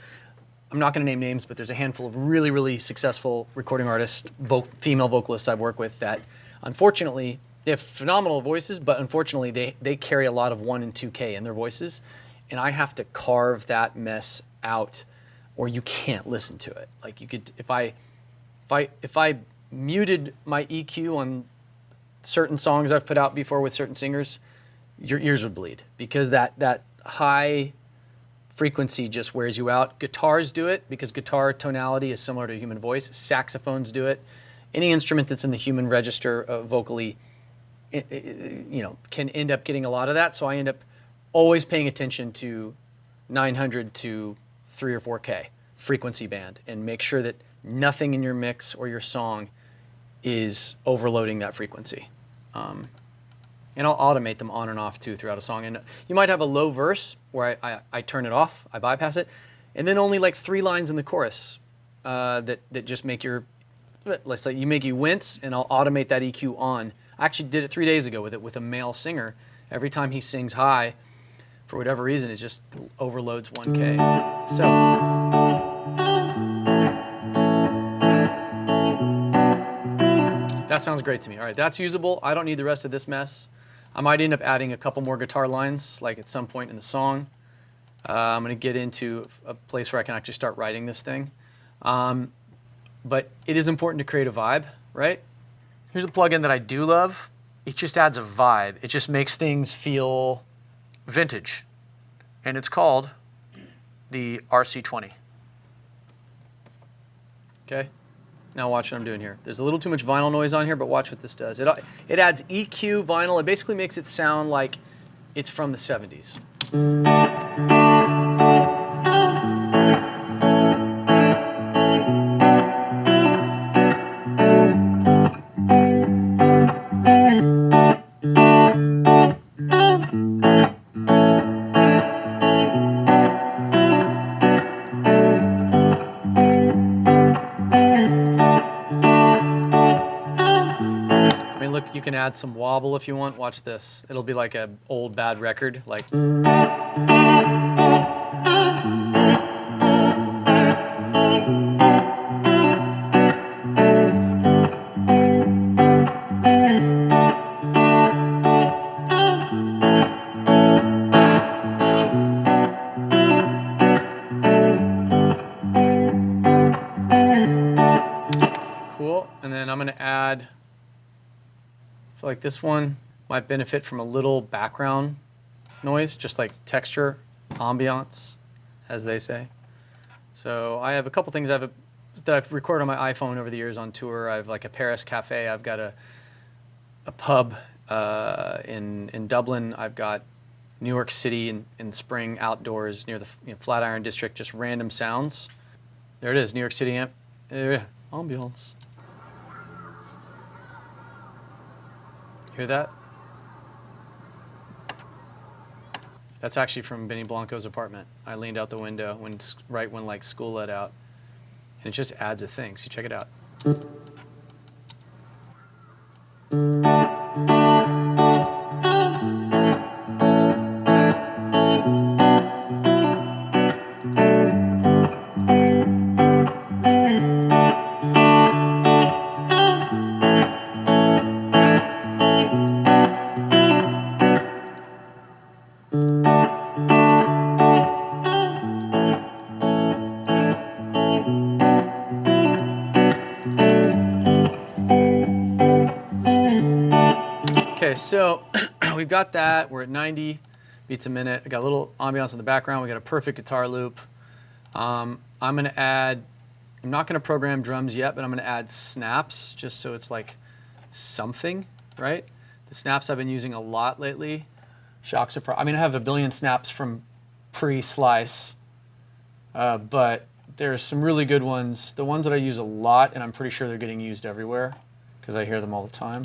I'm not going to name names, but there's a handful of really, really successful recording artists, female vocalists I've worked with that, unfortunately, they have phenomenal voices, but unfortunately they carry a lot of 1 and 2K in their voices, and I have to carve that mess out, or you can't listen to it. Like you could, if I muted my EQ on certain songs I've put out before with certain singers, your ears would bleed because that high frequency just wears you out. Guitars do it because guitar tonality is similar to a human voice. Saxophones do it. Any instrument that's in the human register vocally, can end up getting a lot of that. So I end up always paying attention to 900 to 3 or 4K frequency band and make sure that nothing in your mix or your song is overloading that frequency. And I'll automate them on and off too throughout a song. And you might have a low verse where I turn it off, I bypass it, and then only like 3 lines in the chorus that just make let's say make you wince, and I'll automate that EQ on. I actually did it 3 days ago with a male singer. Every time he sings high, for whatever reason, it just overloads 1K. So that sounds great to me. All right, that's usable. I don't need the rest of this mess. I might end up adding a couple more guitar lines, like at some point in the song. I'm going to get into a place where I can actually start writing this thing. But it is important to create a vibe, right? Here's a plugin that I do love. It just adds a vibe. It just makes things feel vintage. And it's called the RC20. Okay? Now watch what I'm doing here. There's a little too much vinyl noise on here, but watch what this does. It adds EQ vinyl. It basically makes it sound like it's from the 70s. Look, you can add some wobble if you want. Watch this. It'll be like an old bad record, like. Cool. And then I'm going to add. I feel like this one might benefit from a little background noise, just like texture, ambiance, as they say. So I have a couple things that I've recorded on my iPhone over the years on tour. I have like a Paris cafe. I've got a pub in Dublin. I've got New York City in spring outdoors near the Flatiron District, just random sounds. There it is, New York City ambiance. Hear that? That's actually from Benny Blanco's apartment. I leaned out the window right when like school let out, and it just adds a thing. So check it out. Okay, so we've got that. We're at 90 beats a minute. I got a little ambiance in the background. We got a perfect guitar loop. I'm gonna add, I'm not gonna program drums yet, but I'm gonna add snaps just so it's like something, right? The snaps I've been using a lot lately. Shock surprise. I mean, I have a billion snaps from pre-Slice, but there's some really good ones. The ones that I use a lot, and I'm pretty sure they're getting used everywhere because I hear them all the time.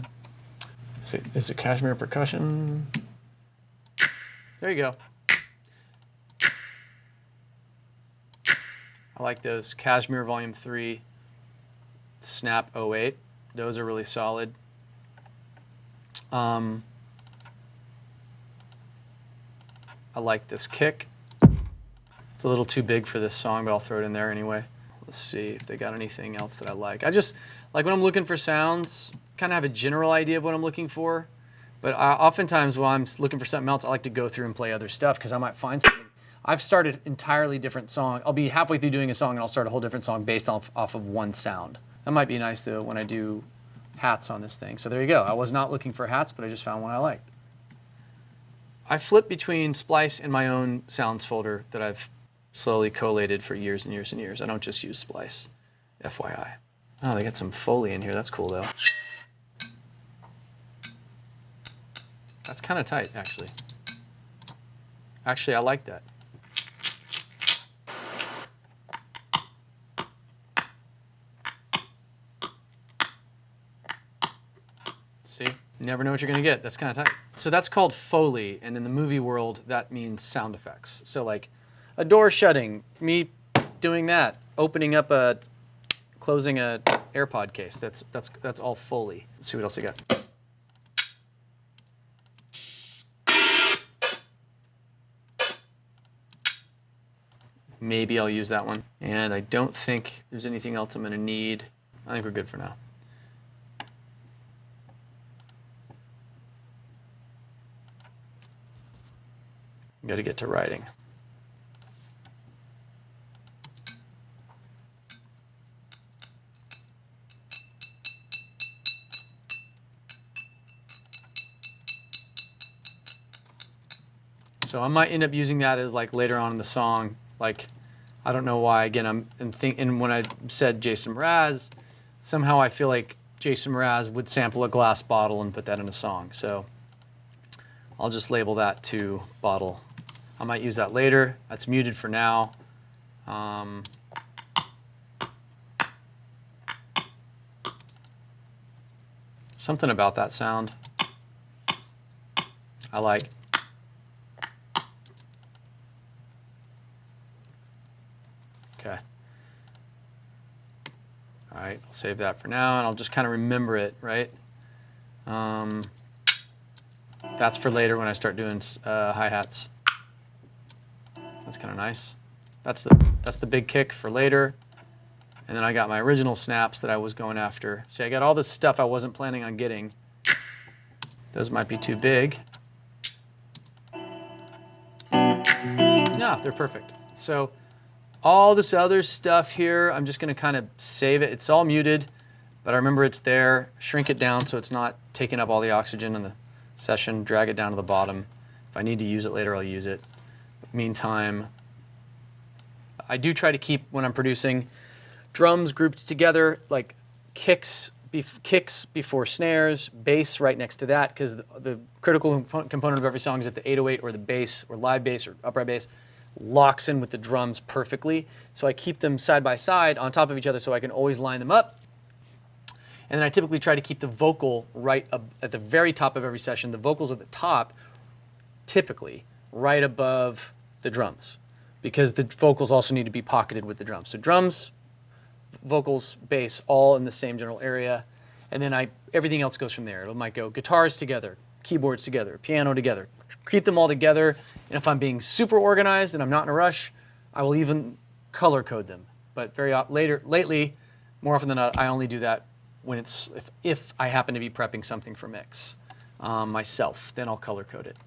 Is it Cashmere Percussion? There you go. I like those. Cashmere Volume 3, Snap 08. Those are really solid. I like this kick. It's a little too big for this song, but I'll throw it in there anyway. Let's see if they got anything else that I like. I just, like when I'm looking for sounds, kind of have a general idea of what I'm looking for, but oftentimes when I'm looking for something else, I like to go through and play other stuff because I might find something. I've started entirely different song. I'll be halfway through doing a song and I'll start a whole different song based off of one sound. That might be nice though when I do hats on this thing. So there you go. I was not looking for hats, but I just found one I liked. I flip between Splice and my own sounds folder that I've slowly collated for years and years and years. I don't just use Splice, FYI. Oh, they got some Foley in here. That's cool though. That's kind of tight, actually. Actually, I like that. See? You never know what you're gonna get. That's kind of tight. So that's called Foley, and in the movie world, that means sound effects. So like a door shutting, me doing that, opening up closing a AirPod case. That's all Foley. Let's see what else I got. Maybe I'll use that one. And I don't think there's anything else I'm gonna need. I think we're good for now. Got to get to writing. So I might end up using that as like later on in the song. Like, I don't know why. Again, and when I said Jason Mraz, somehow I feel like Jason Mraz would sample a glass bottle and put that in a song. So I'll just label that to bottle. I might use that later. That's muted for now. Something about that sound I like. Okay. All right, I'll save that for now, and I'll just kind of remember it, right? That's for later when I start doing hi-hats. That's kind of nice. That's the big kick for later. And then I got my original snaps that I was going after. See, I got all this stuff I wasn't planning on getting. Those might be too big. No, they're perfect. So all this other stuff here, I'm just gonna kind of save it. It's all muted, but I remember it's there. Shrink it down so it's not taking up all the oxygen in the session. Drag it down to the bottom. If I need to use it later, I'll use it. Meantime, I do try to keep, when I'm producing, drums grouped together, like kicks kicks before snares, bass right next to that, because the critical component of every song is that the 808 or the bass or live bass or upright bass locks in with the drums perfectly. So I keep them side by side on top of each other so I can always line them up. And then I typically try to keep the vocal right up at the very top of every session. The vocals at the top, typically right above the drums, because the vocals also need to be pocketed with the drums. So drums, vocals, bass, all in the same general area. And then everything else goes from there. It might go guitars together, keyboards together, piano together. Keep them all together. And if I'm being super organized and I'm not in a rush, I will even color code them. But lately, more often than not, I only do that when it's if I happen to be prepping something for mix myself, then I'll color code it.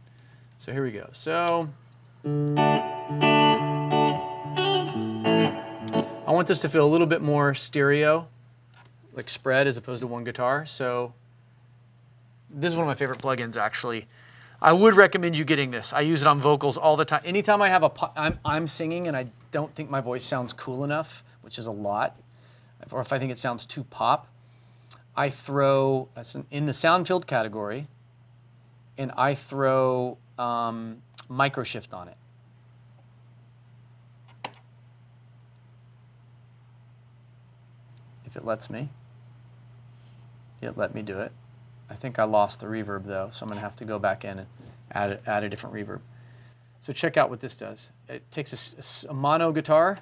So here we go. So I want this to feel a little bit more stereo, like spread as opposed to one guitar. So this is one of my favorite plugins, actually. I would recommend you getting this. I use it on vocals all the time. Anytime I have I'm singing and I don't think my voice sounds cool enough, which is a lot, or if I think it sounds too pop, I throw, in the sound field category, and I throw Microshift on it. If it lets me. It let me do it. I think I lost the reverb though, so I'm gonna have to go back in and add a different reverb. So check out what this does. It takes a mono guitar.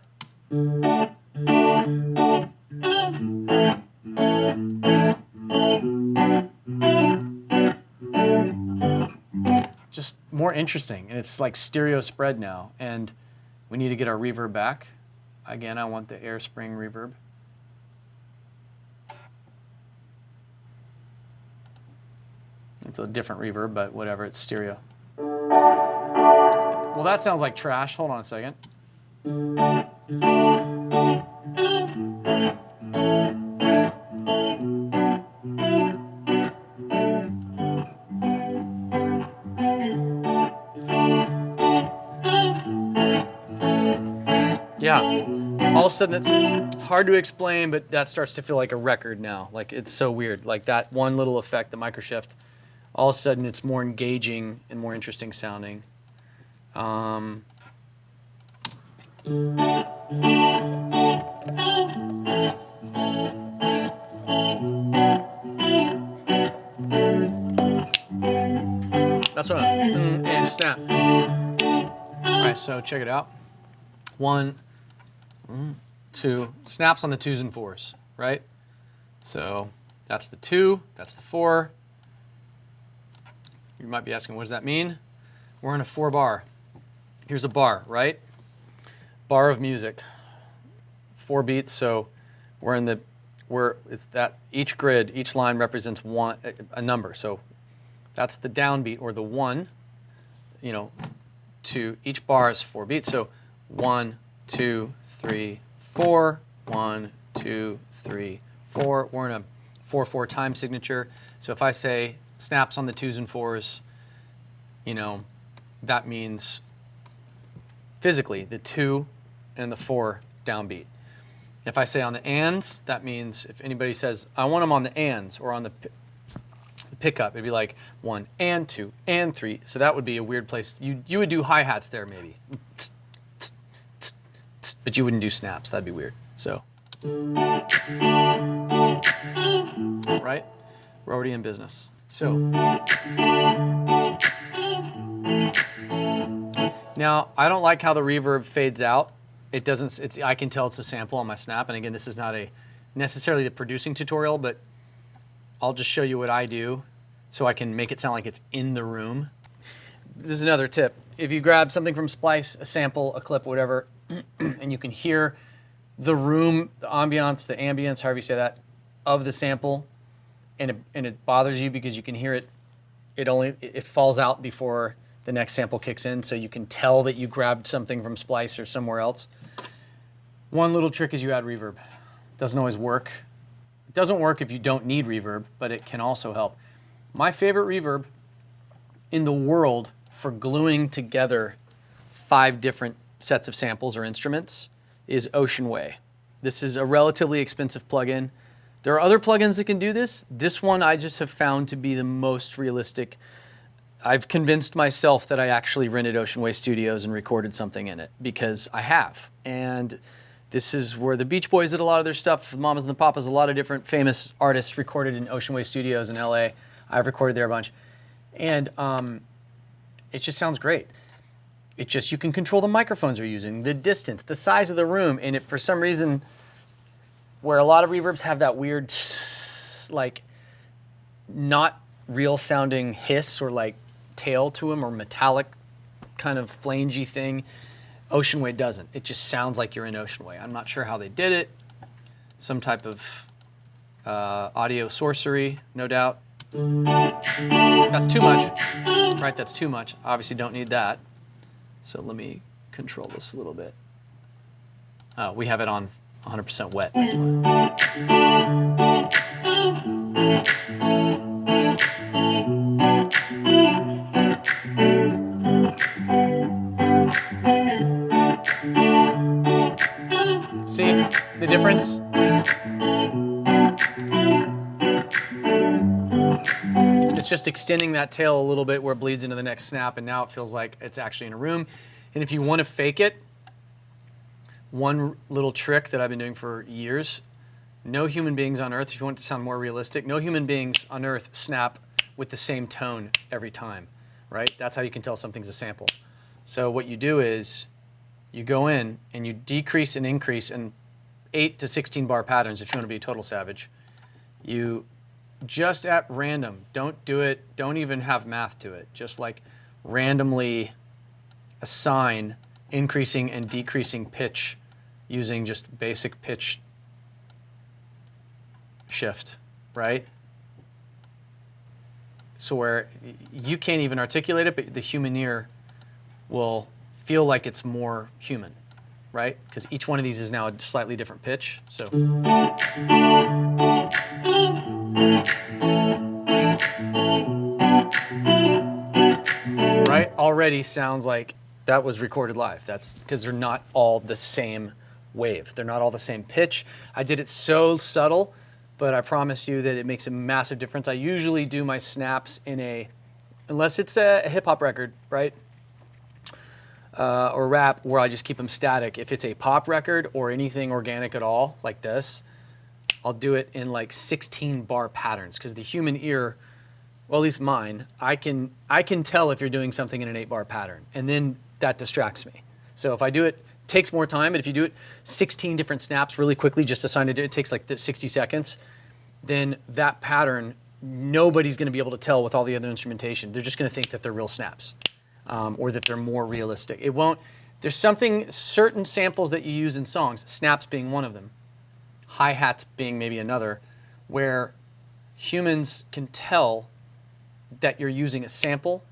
Just more interesting, and it's like stereo spread now, and we need to get our reverb back. Again, I want the Airspring reverb. It's a different reverb, but whatever, it's stereo. Well, that sounds like trash. Hold on a second. Yeah, all of a sudden it's hard to explain, but that starts to feel like a record now. Like, it's so weird. Like that one little effect, the Microshift, all of a sudden it's more engaging and more interesting sounding. That's what and snap. All right, so check it out. 1, 2, snaps on the 2s and 4s, right? So that's the 2, that's the 4. You might be asking, what does that mean? We're in a 4 bar. Here's a bar, right? Bar of music, 4 beats. So it's that each grid, each line represents a number. So that's the downbeat or the 1. You know, to each bar is 4 beats. So 1, 2, 3, 4. 1, 2, 3, 4. We're in a 4/4 time signature. So if I say snaps on the 2s and 4s, you know, that means physically the 2 and the 4 downbeat. If I say on the ands, that means if anybody says, I want them on the ands or on the pickup, it'd be like 1 and 2 and 3. So that would be a weird place. You would do hi-hats there maybe. But you wouldn't do snaps. That'd be weird. So, right? We're already in business. So, now I don't like how the reverb fades out. It doesn't, I can tell it's a sample on my snap. And again, this is not necessarily the producing tutorial, but I'll just show you what I do so I can make it sound like it's in the room. This is another tip. If you grab something from Splice, a sample, a clip, whatever, and you can hear the room, the ambience, however you say that, of the sample, and it bothers you because you can hear it, it falls out before the next sample kicks in, so you can tell that you grabbed something from Splice or somewhere else. One little trick is you add reverb. It doesn't always work. It doesn't work if you don't need reverb, but it can also help. My favorite reverb in the world for gluing together 5 different sets of samples or instruments is Ocean Way. This is a relatively expensive plugin. There are other plugins that can do this. This one I just have found to be the most realistic. I've convinced myself that I actually rented Ocean Way Studios and recorded something in it because I have. And this is where the Beach Boys did a lot of their stuff, the Mamas and the Papas, a lot of different famous artists recorded in Ocean Way Studios in LA. I've recorded there a bunch. And it just sounds great. It just, you can control the microphones you're using, the distance, the size of the room. And if for some reason, where a lot of reverbs have that weird, like, not real sounding hiss or like tail to them or metallic kind of flangy thing, Ocean Way doesn't. It just sounds like you're in Ocean Way. I'm not sure how they did it. Some type of audio sorcery, no doubt. That's too much, right? That's too much. Obviously don't need that. So let me control this a little bit. Oh, we have it on 100% wet, that's why. See the difference? It's just extending that tail a little bit where it bleeds into the next snap, and now it feels like it's actually in a room. And if you want to fake it, one little trick that I've been doing for years, no human beings on Earth, if you want it to sound more realistic, no human beings on Earth snap with the same tone every time, right? That's how you can tell something's a sample. So what you do is you go in and you decrease and increase in 8 to 16 bar patterns if you want to be a total savage. You just at random, don't do it, don't even have math to it, just like randomly assign increasing and decreasing pitch using just basic pitch shift, right? So where you can't even articulate it, but the human ear will feel like it's more human, right? Because each one of these is now a slightly different pitch. So. Right? Already sounds like that was recorded live. That's because they're not all the same wave. They're not all the same pitch. I did it so subtle, but I promise you that it makes a massive difference. I usually do my snaps in a, unless it's a hip hop record, right? Or rap, where I just keep them static. If it's a pop record or anything organic at all, like this, I'll do it in like 16 bar patterns, because the human ear, well, at least mine, I can tell if you're doing something in an 8 bar pattern, and then that distracts me. So if I do it, takes more time, but if you do it 16 different snaps really quickly, just assign it takes like 60 seconds, then that pattern, nobody's gonna be able to tell with all the other instrumentation. They're just gonna think that they're real snaps, or that they're more realistic. It won't, there's certain samples that you use in songs, snaps being one of them, hi-hats being maybe another, where humans can tell that you're using a sample,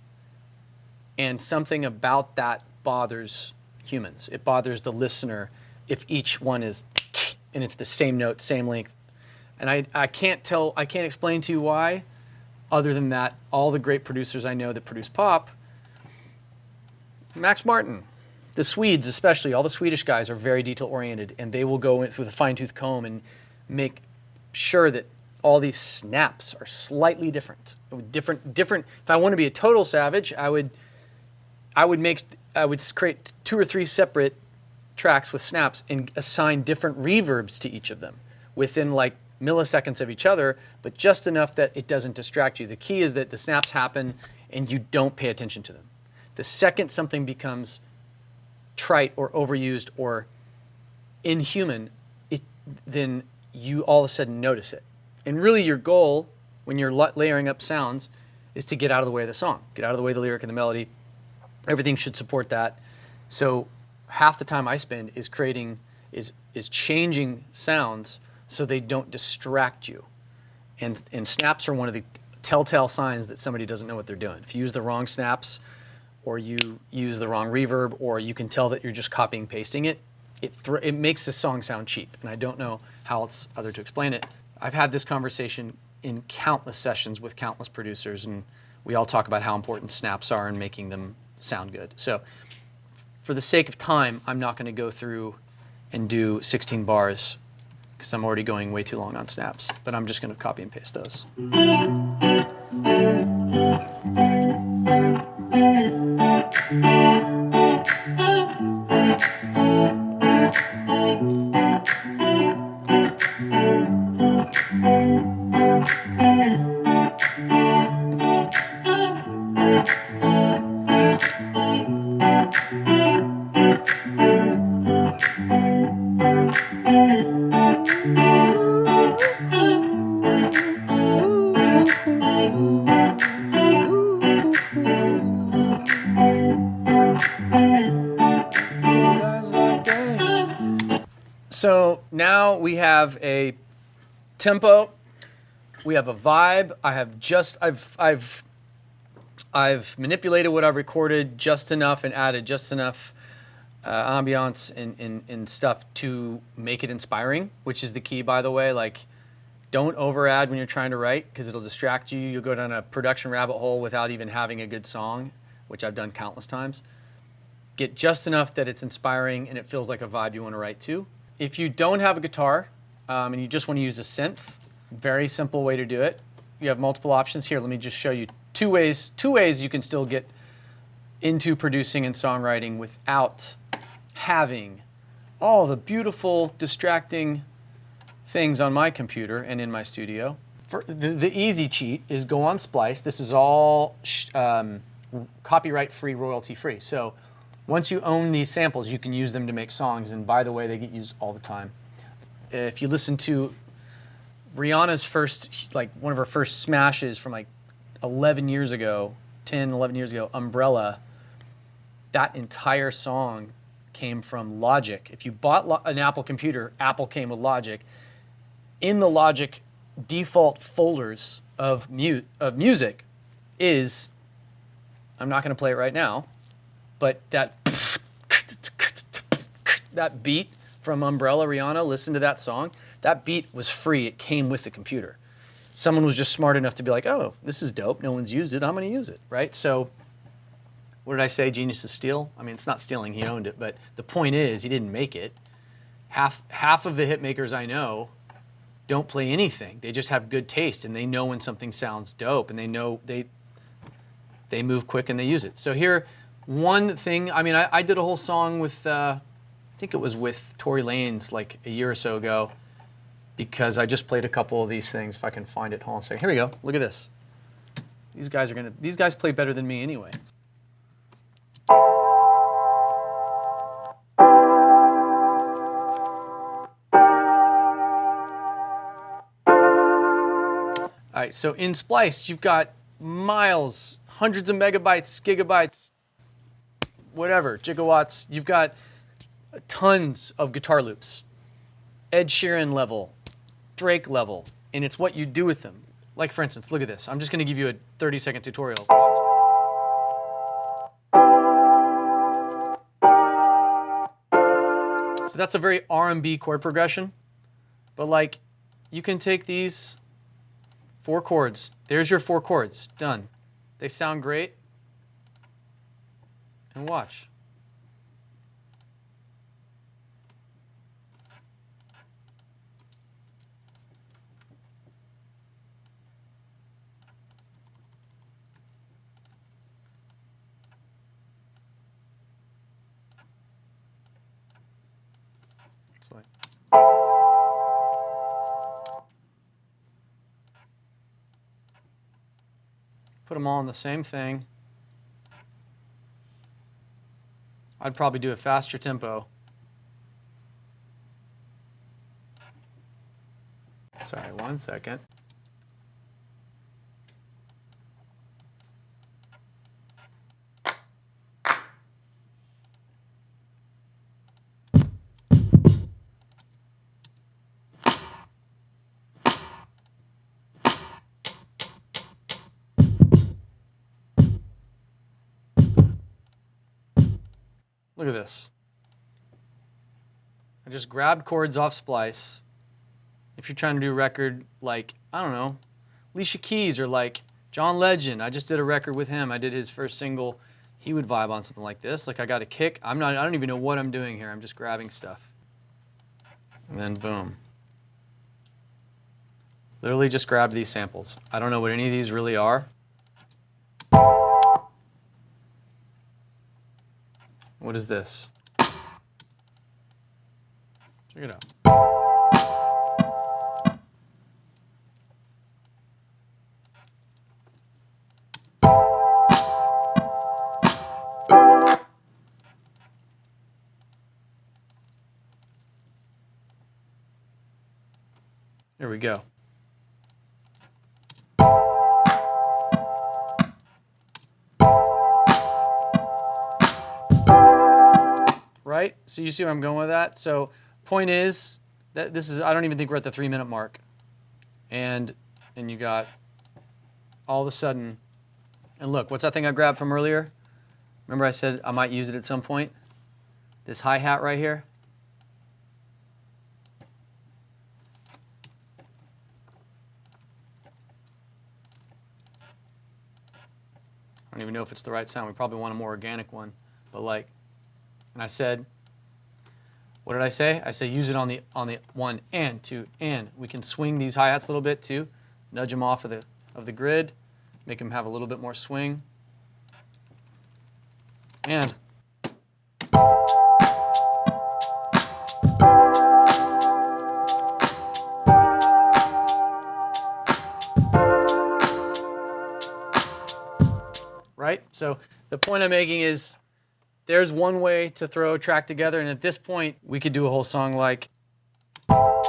and something about that bothers humans. It bothers the listener if each one is, and it's the same note, same length. And I can't explain to you why, other than that, all the great producers I know that produce pop, Max Martin, the Swedes especially, all the Swedish guys are very detail oriented, and they will go in with a fine-tooth comb and make sure that all these snaps are slightly different. Different. If I want to be a total savage, I would create 2 or 3 separate tracks with snaps and assign different reverbs to each of them within like milliseconds of each other, but just enough that it doesn't distract you. The key is that the snaps happen and you don't pay attention to them. The second something becomes trite or overused or inhuman, then you all of a sudden notice it. And really your goal when you're layering up sounds is to get out of the way of the song, get out of the way of the lyric and the melody. Everything should support that. So half the time I spend is changing sounds so they don't distract you. And snaps are one of the telltale signs that somebody doesn't know what they're doing. If you use the wrong snaps, or you use the wrong reverb, or you can tell that you're just copying pasting it, it makes the song sound cheap. And I don't know how else other to explain it. I've had this conversation in countless sessions with countless producers, and we all talk about how important snaps are in making them sound good. So for the sake of time, I'm not going to go through and do 16 bars because I'm already going way too long on snaps, but I'm just going to copy and paste those. So now we have a tempo, we have a vibe. I've manipulated what I've recorded just enough and added just enough ambiance and stuff to make it inspiring, which is the key, by the way. Like, don't over add when you're trying to write, because it'll distract you. You'll go down a production rabbit hole without even having a good song, which I've done countless times. Get just enough that it's inspiring and it feels like a vibe you want to write to. If you don't have a guitar and you just want to use a synth, very simple way to do it. You have multiple options here. Let me just show you two ways you can still get into producing and songwriting without having all the beautiful, distracting things on my computer and in my studio. For the easy cheat is go on Splice. This is all copyright-free, royalty-free. So once you own these samples, you can use them to make songs. And by the way, they get used all the time. If you listen to Rihanna's first, like one of her first smashes from like 11 years ago, 10, 11 years ago, Umbrella, that entire song came from Logic. If you bought an Apple computer, Apple came with Logic. In the Logic default folders of music is, I'm not going to play it right now, but that beat from Umbrella, Rihanna, listen to that song. That beat was free. It came with the computer. Someone was just smart enough to be like, oh, this is dope. No one's used it. I'm going to use it, right? So what did I say? Genius is steal? I mean, it's not stealing. He owned it. But the point is, he didn't make it. Half of the hit makers I know don't play anything. They just have good taste, and they know when something sounds dope, and they know they move quick and they use it. So here, one thing, I mean, I did a whole song with, I think it was with Tory Lanez like a year or so ago, because I just played a couple of these things. If I can find it, hold on a second. Here we go. Look at this. These guys play better than me anyway. All right, so in Splice, you've got miles, hundreds of megabytes, gigabytes, whatever, gigawatts. You've got tons of guitar loops, Ed Sheeran level, Drake level, and it's what you do with them. Like, for instance, look at this. I'm just going to give you a 30-second tutorial. So that's a very R&B chord progression, but like, you can take these 4 chords. There's your 4 chords. Done. They sound great. And watch. It's like, put them all on the same thing. I'd probably do a faster tempo. Sorry, 1 second. Look at this. I just grabbed chords off Splice. If you're trying to do a record like, I don't know, Alicia Keys or like John Legend, I just did a record with him. I did his first single. He would vibe on something like this. Like, I got a kick. I don't even know what I'm doing here. I'm just grabbing stuff. And then boom. Literally just grabbed these samples. I don't know what any of these really are. What is this? Check it out. There we go. Right? So you see where I'm going with that? So point is that this is, I don't even think we're at the 3-minute mark. And you got all of a sudden, and look, what's that thing I grabbed from earlier? Remember I said I might use it at some point? This hi-hat right here. I don't even know if it's the right sound. We probably want a more organic one. But like, and I said, what did I say? I say use it on the 1 and 2 and. We can swing these hi-hats a little bit too. Nudge them off of the grid. Make them have a little bit more swing. And. Right? So the point I'm making is there's one way to throw a track together, and at this point, we could do a whole song like. Ever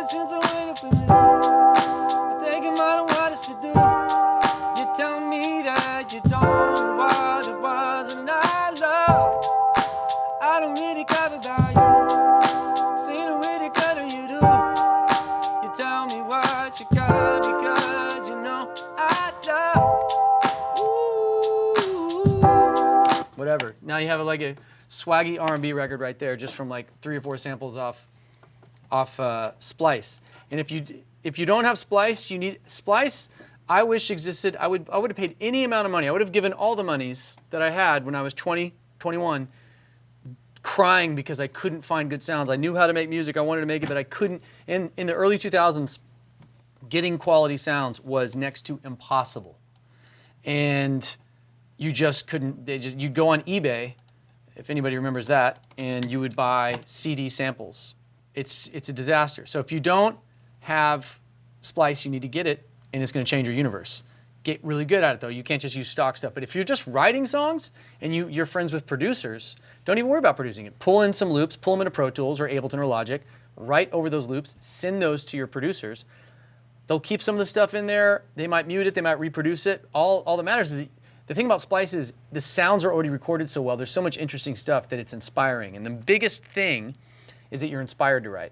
since I went up in you, I take it matter what I should do. You tell me that you don't know what it was, and I love. I don't really care about you. See the way the cutter you do. You tell me what you got because you know I love. Whatever. Now you have like a swaggy R&B record right there, just from like 3 or 4 samples off Splice. And if you don't have Splice, you need Splice. I wish existed. I would have paid any amount of money. I would have given all the monies that I had when I was 20, 21, crying because I couldn't find good sounds. I knew how to make music. I wanted to make it, but I couldn't. In the early 2000s, getting quality sounds was next to impossible. And you just couldn't, you'd go on eBay, if anybody remembers that, and you would buy CD samples. It's a disaster. So if you don't have Splice, you need to get it, and it's gonna change your universe. Get really good at it though. You can't just use stock stuff. But if you're just writing songs and you're friends with producers, don't even worry about producing it. Pull in some loops, pull them into Pro Tools or Ableton or Logic, write over those loops, send those to your producers. They'll keep some of the stuff in there. They might mute it, they might reproduce it. All that matters is the thing about Splice is the sounds are already recorded so well. There's so much interesting stuff that it's inspiring. And the biggest thing is that you're inspired to write.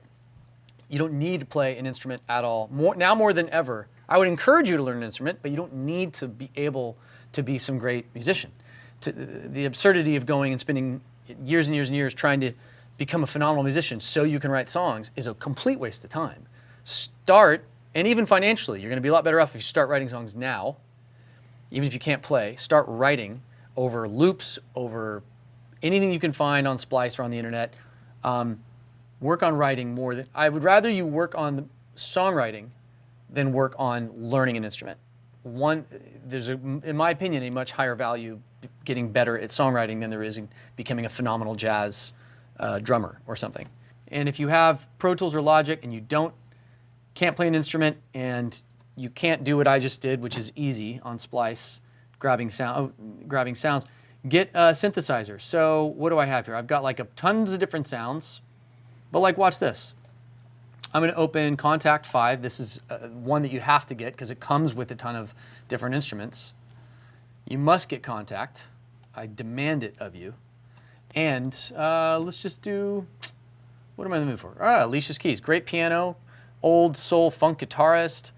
You don't need to play an instrument at all. Now more than ever, I would encourage you to learn an instrument, but you don't need to be able to be some great musician. The absurdity of going and spending years and years and years trying to become a phenomenal musician so you can write songs is a complete waste of time. Start, and even financially, you're gonna be a lot better off if you start writing songs now. Even if you can't play, start writing over loops, over anything you can find on Splice or on the internet. Work on writing more than, I would rather you work on the songwriting than work on learning an instrument. There's, in my opinion, a much higher value getting better at songwriting than there is in becoming a phenomenal jazz drummer or something. And if you have Pro Tools or Logic and you can't play an instrument and you can't do what I just did, which is easy on Splice, grabbing sounds. Get a synthesizer. So what do I have here? I've got like tons of different sounds, but like watch this. I'm going to open Kontakt 5. This is one that you have to get because it comes with a ton of different instruments. You must get Kontakt. I demand it of you. And let's just do, what am I in the mood for? Alicia's Keys. Great piano, old soul funk guitarist.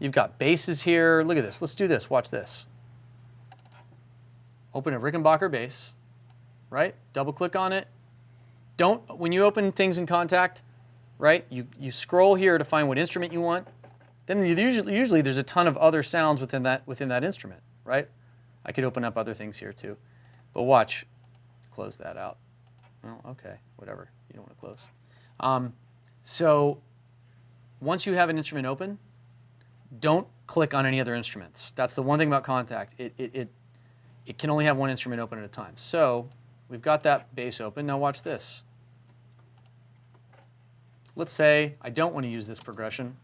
You've got basses here. Look at this. Let's do this. Watch this. Open a Rickenbacker bass, right? Double click on it. When you open things in Kontakt, right? You scroll here to find what instrument you want. Then usually there's a ton of other sounds within that instrument, right? I could open up other things here too. But watch. Close that out. Oh, okay. Whatever. You don't want to close. So once you have an instrument open, don't click on any other instruments. That's the one thing about Kontakt. It can only have one instrument open at a time. So we've got that bass open. Now watch this. Let's say I don't want to use this progression.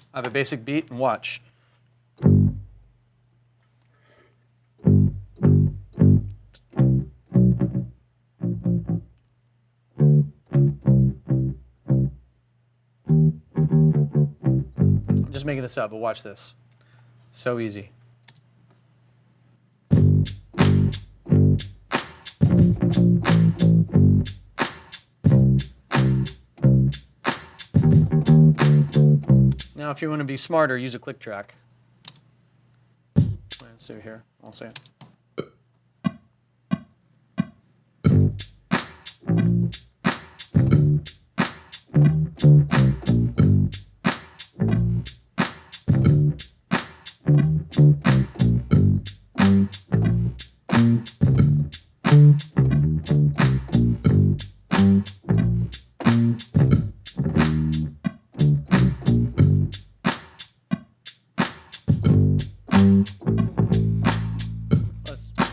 I have a basic beat, and watch. I'm just making this up, but watch this. So easy. Now, if you want to be smarter, use a click track. Let's see here. I'll say it.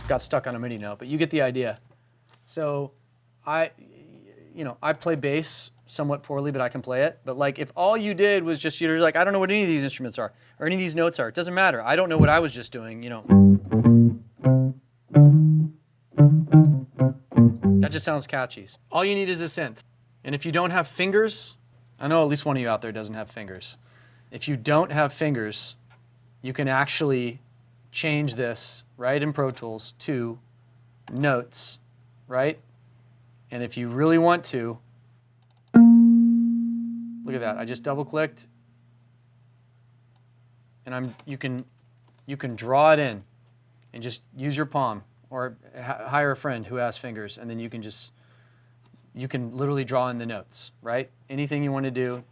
Got stuck on a MIDI note, but you get the idea. So I play bass somewhat poorly, but I can play it. But like if all you did was just, you're like, I don't know what any of these instruments are or any of these notes are. It doesn't matter. I don't know what I was just doing, you know. That just sounds catchy. All you need is a synth. And if you don't have fingers, I know at least one of you out there doesn't have fingers. If you don't have fingers, you can actually change this, right, in Pro Tools to notes, right? And if you really want to, look at that. I just double-clicked, and you can draw it in, and just use your palm, or hire a friend who has fingers, and then you can literally draw in the notes, right? Anything you want to do,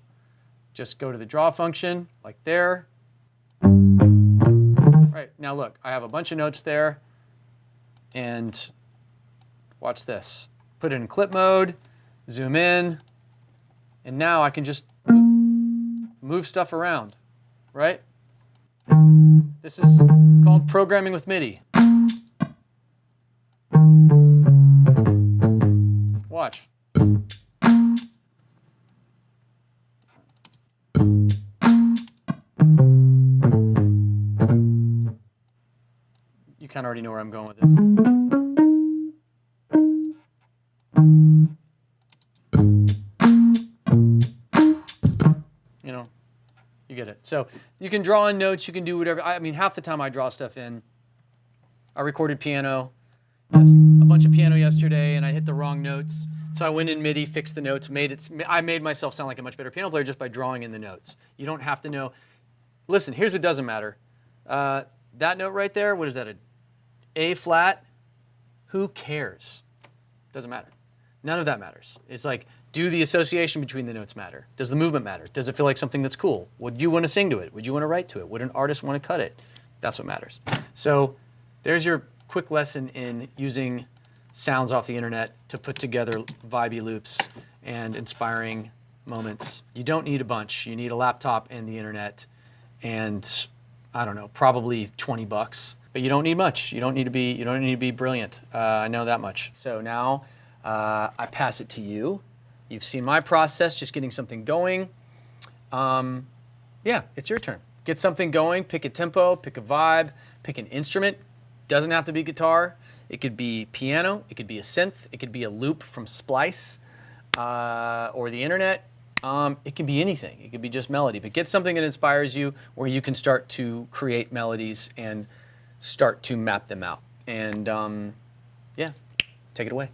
just go to the draw function, like there. Right, now look, I have a bunch of notes there, and watch this. Put it in clip mode, zoom in, and now I can just move stuff around, right? This is called programming with MIDI. Watch. You kind of already know where I'm going with this. You know, you get it. So you can draw in notes, you can do whatever. I mean, half the time I draw stuff in. I recorded piano, yes, a bunch of piano yesterday, and I hit the wrong notes. So I went in MIDI, fixed the notes, I made myself sound like a much better piano player just by drawing in the notes. You don't have to know. Listen, here's what doesn't matter. That note right there, what is that, A flat? Who cares? Doesn't matter. None of that matters. It's like, do the association between the notes matter? Does the movement matter? Does it feel like something that's cool? Would you want to sing to it? Would you want to write to it? Would an artist want to cut it? That's what matters. So there's your quick lesson in using sounds off the internet to put together vibey loops and inspiring moments. You don't need a bunch. You need a laptop and the internet and, I don't know, probably 20 bucks. But you don't need much. You don't need to be brilliant. I know that much. So now I pass it to you. You've seen my process, just getting something going. Yeah, it's your turn. Get something going, pick a tempo, pick a vibe, pick an instrument. Doesn't have to be guitar. It could be piano, it could be a synth, it could be a loop from Splice or the internet. It can be anything. It could be just melody. But get something that inspires you where you can start to create melodies and start to map them out. And yeah, take it away.